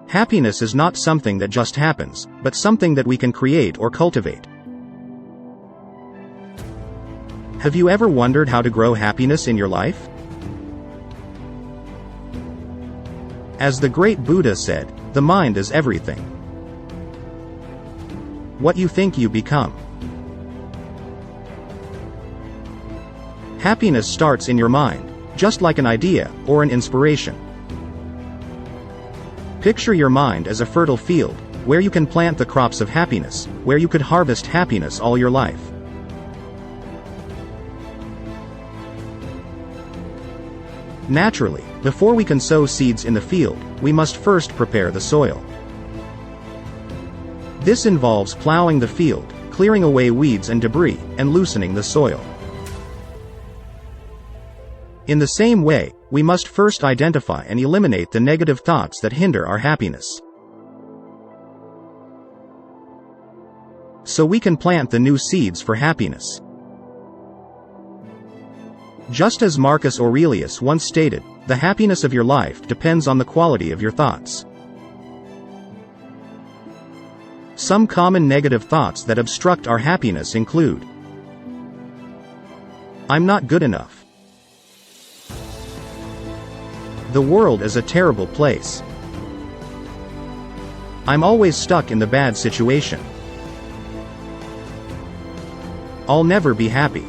Happiness is not something that just happens, but something that we can create or cultivate. Have you ever wondered how to grow happiness in your life? As the great Buddha said, the mind is everything. What you think you become. Happiness starts in your mind, just like an idea or an inspiration. Picture your mind as a fertile field, where you can plant the crops of happiness, where you could harvest happiness all your life. Naturally, before we can sow seeds in the field, we must first prepare the soil. This involves plowing the field, clearing away weeds and debris, and loosening the soil. In the same way, we must first identify and eliminate the negative thoughts that hinder our happiness, so we can plant the new seeds for happiness. Just as Marcus Aurelius once stated, the happiness of your life depends on the quality of your thoughts. Some common negative thoughts that obstruct our happiness include: I'm not good enough. The world is a terrible place. I'm always stuck in the bad situation. I'll never be happy.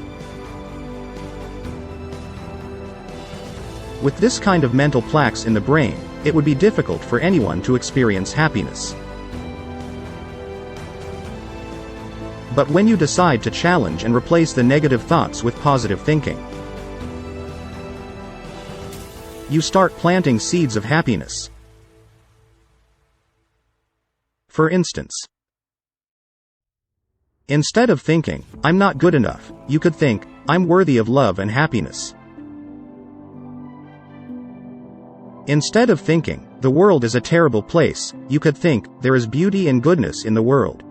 With this kind of mental plaques in the brain, it would be difficult for anyone to experience happiness. But when you decide to challenge and replace the negative thoughts with positive thinking, you start planting seeds of happiness. For instance, instead of thinking, I'm not good enough, you could think, I'm worthy of love and happiness. Instead of thinking, the world is a terrible place, you could think, there is beauty and goodness in the world.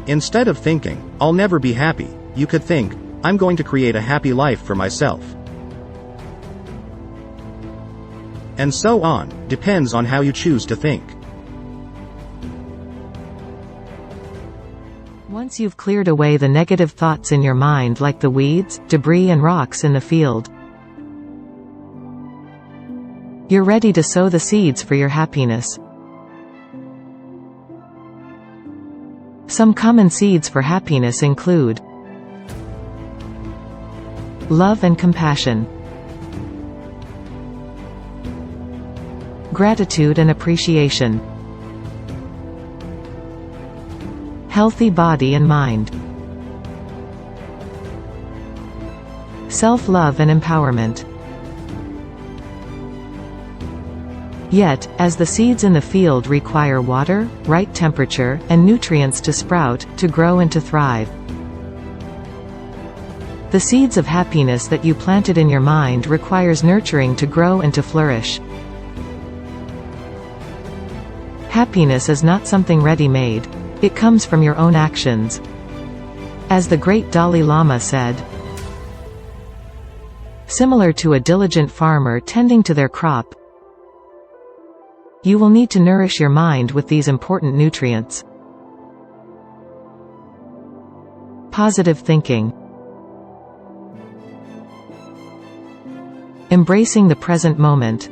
Instead of thinking, I'll never be happy, you could think, I'm going to create a happy life for myself. And so on, depends on how you choose to think. Once you've cleared away the negative thoughts in your mind like the weeds, debris and rocks in the field, you're ready to sow the seeds for your happiness. Some common seeds for happiness include love and compassion, gratitude and appreciation, Healthy body and mind. Self-love and empowerment. Yet, as the seeds in the field require water, right temperature, and nutrients to sprout, to grow and to thrive, the seeds of happiness that you planted in your mind requires nurturing to grow and to flourish. Happiness is not something ready-made. It comes from your own actions. As the great Dalai Lama said, similar to a diligent farmer tending to their crop, you will need to nourish your mind with these important nutrients. Positive thinking. Embracing the present moment.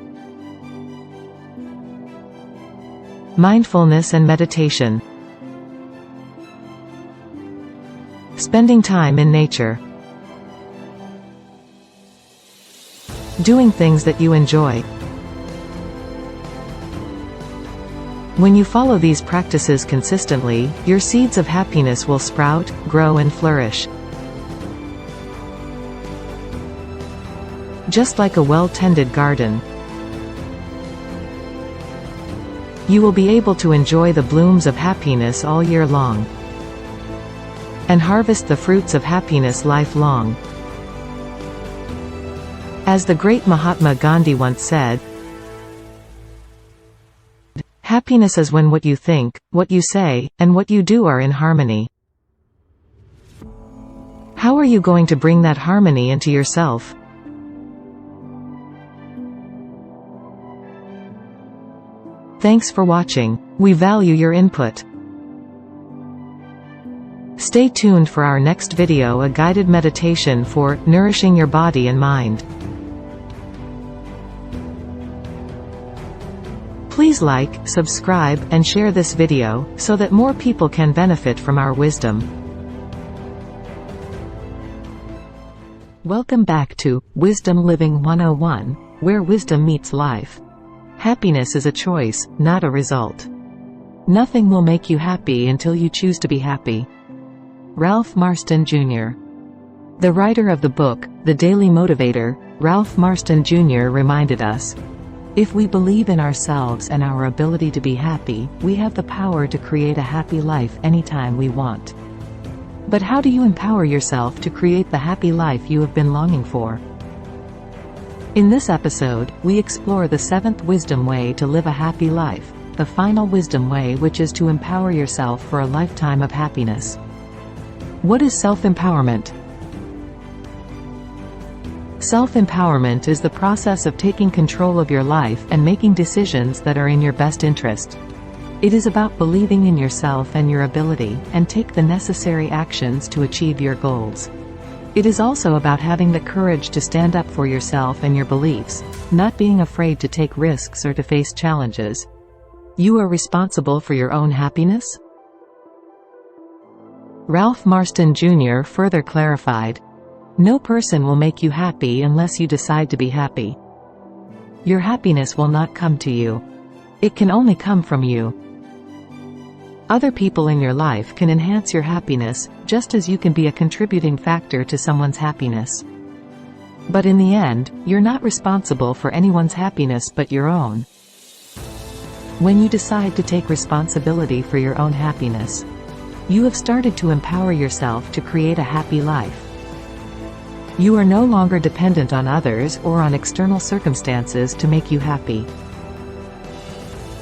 Mindfulness and meditation. Spending time in nature. Doing things that you enjoy. When you follow these practices consistently, your seeds of happiness will sprout, grow and flourish. Just like a well-tended garden, you will be able to enjoy the blooms of happiness all year long, and harvest the fruits of happiness lifelong. As the great Mahatma Gandhi once said, happiness is when what you think, what you say, and what you do are in harmony. How are you going to bring that harmony into yourself? Thanks for watching. We value your input. Stay tuned for our next video, a guided meditation for nourishing your body and mind. Please like, subscribe, and share this video, so that more people can benefit from our wisdom. Welcome back to Wisdom Living 101, where wisdom meets life. Happiness is a choice, not a result. Nothing will make you happy until you choose to be happy. Ralph Marston Jr. The writer of the book, The Daily Motivator, Ralph Marston Jr. reminded us, if we believe in ourselves and our ability to be happy, we have the power to create a happy life anytime we want. But how do you empower yourself to create the happy life you have been longing for? In this episode, we explore the 7th wisdom way to live a happy life, the final wisdom way, which is to empower yourself for a lifetime of happiness. What is self-empowerment? Self-empowerment is the process of taking control of your life and making decisions that are in your best interest. It is about believing in yourself and your ability, and take the necessary actions to achieve your goals. It is also about having the courage to stand up for yourself and your beliefs, not being afraid to take risks or to face challenges. You are responsible for your own happiness? Ralph Marston Jr. further clarified, no person will make you happy unless you decide to be happy. Your happiness will not come to you. It can only come from you. Other people in your life can enhance your happiness, just as you can be a contributing factor to someone's happiness. But in the end, you're not responsible for anyone's happiness but your own. When you decide to take responsibility for your own happiness, you have started to empower yourself to create a happy life. You are no longer dependent on others or on external circumstances to make you happy.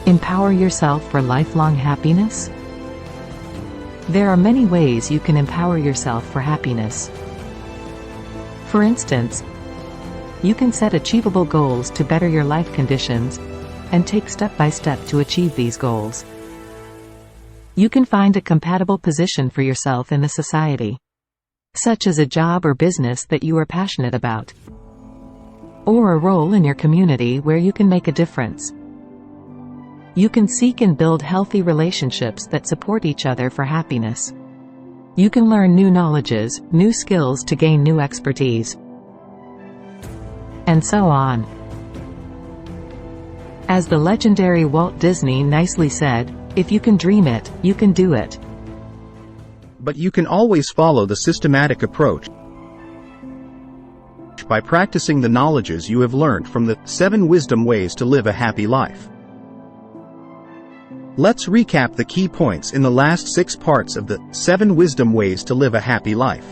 Empower yourself for lifelong happiness? There are many ways you can empower yourself for happiness. For instance, you can set achievable goals to better your life conditions, and take step by step to achieve these goals. You can find a compatible position for yourself in the society, such as a job or business that you are passionate about, or a role in your community where you can make a difference. You can seek and build healthy relationships that support each other for happiness. You can learn new knowledges, new skills to gain new expertise, and so on. As the legendary Walt Disney nicely said, if you can dream it, you can do it. But you can always follow the systematic approach by practicing the knowledges you have learned from the 7 wisdom ways to live a happy life. Let's recap the key points in the last 6 parts of the 7 wisdom ways to live a happy life.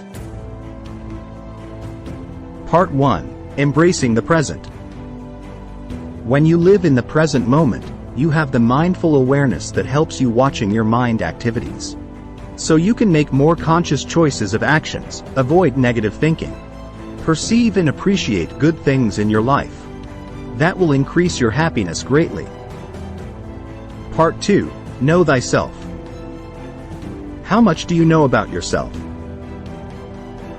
Part 1. Embracing the present. When you live in the present moment, you have the mindful awareness that helps you watching your mind activities. So you can make more conscious choices of actions, avoid negative thinking. Perceive and appreciate good things in your life. That will increase your happiness greatly. Part 2. Know thyself. How much do you know about yourself?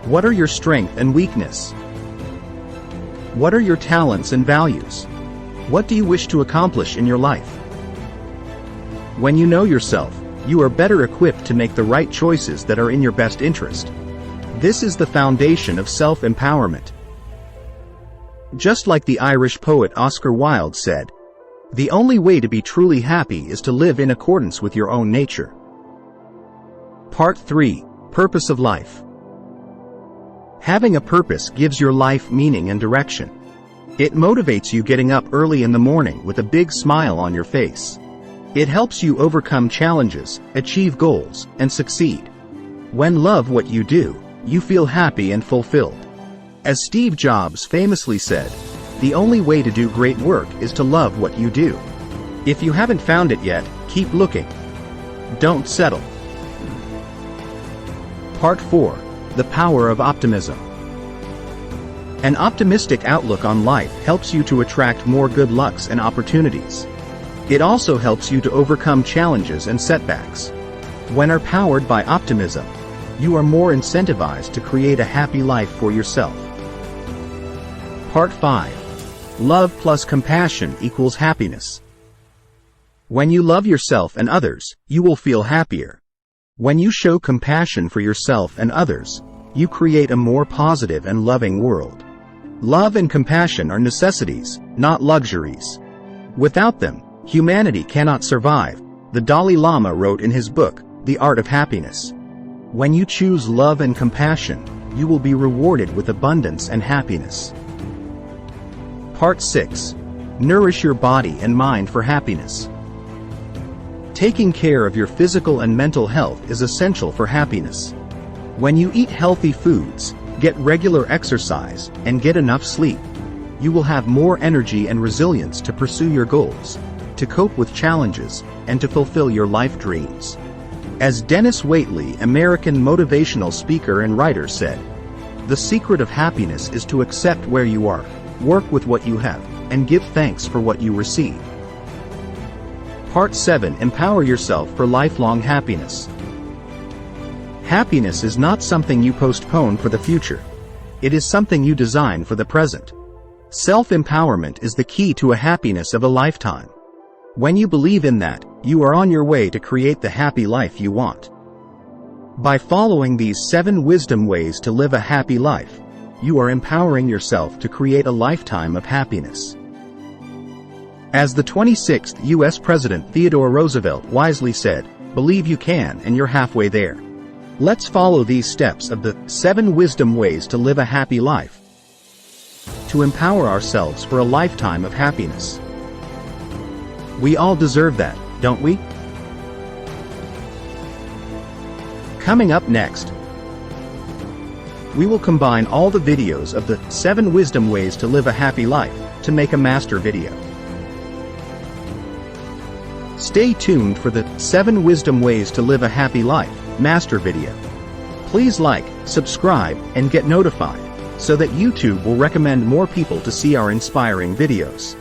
What are your strengths and weaknesses? What are your talents and values? What do you wish to accomplish in your life? When you know yourself, you are better equipped to make the right choices that are in your best interest. This is the foundation of self-empowerment. Just like the Irish poet Oscar Wilde said, "The only way to be truly happy is to live in accordance with your own nature." Part 3. Purpose of life. Having a purpose gives your life meaning and direction. It motivates you getting up early in the morning with a big smile on your face. It helps you overcome challenges, achieve goals, and succeed. When love what you do, you feel happy and fulfilled. As Steve Jobs famously said, "The only way to do great work is to love what you do." If you haven't found it yet, keep looking. Don't settle. Part 4. The power of optimism. An optimistic outlook on life helps you to attract more good lucks and opportunities. It also helps you to overcome challenges and setbacks. When are powered by optimism, you are more incentivized to create a happy life for yourself. Part 5. Love plus compassion equals happiness. When you love yourself and others, you will feel happier. When you show compassion for yourself and others, you create a more positive and loving world. Love and compassion are necessities, not luxuries. Without them, humanity cannot survive, the Dalai Lama wrote in his book, The Art of Happiness. When you choose love and compassion, you will be rewarded with abundance and happiness. Part 6. Nourish your body and mind for happiness. Taking care of your physical and mental health is essential for happiness. When you eat healthy foods, get regular exercise, and get enough sleep, you will have more energy and resilience to pursue your goals, to cope with challenges, and to fulfill your life dreams. As Dennis Waitley, American motivational speaker and writer, said, "The secret of happiness is to accept where you are, work with what you have, and give thanks for what you receive." Part 7. Empower yourself for lifelong happiness. Happiness is not something you postpone for the future. It is something you design for the present. Self-empowerment is the key to a happiness of a lifetime. When you believe in that, you are on your way to create the happy life you want. By following these 7 wisdom ways to live a happy life, you are empowering yourself to create a lifetime of happiness. As the 26th U.S. President Theodore Roosevelt wisely said, "Believe you can and you're halfway there." Let's follow these steps of the 7 wisdom ways to live a happy life, to empower ourselves for a lifetime of happiness. We all deserve that, don't we? Coming up next, we will combine all the videos of the 7 wisdom ways to live a happy life to make a master video. Stay tuned for the 7 wisdom ways to live a happy life master video. Please like, subscribe, and get notified so that YouTube will recommend more people to see our inspiring videos.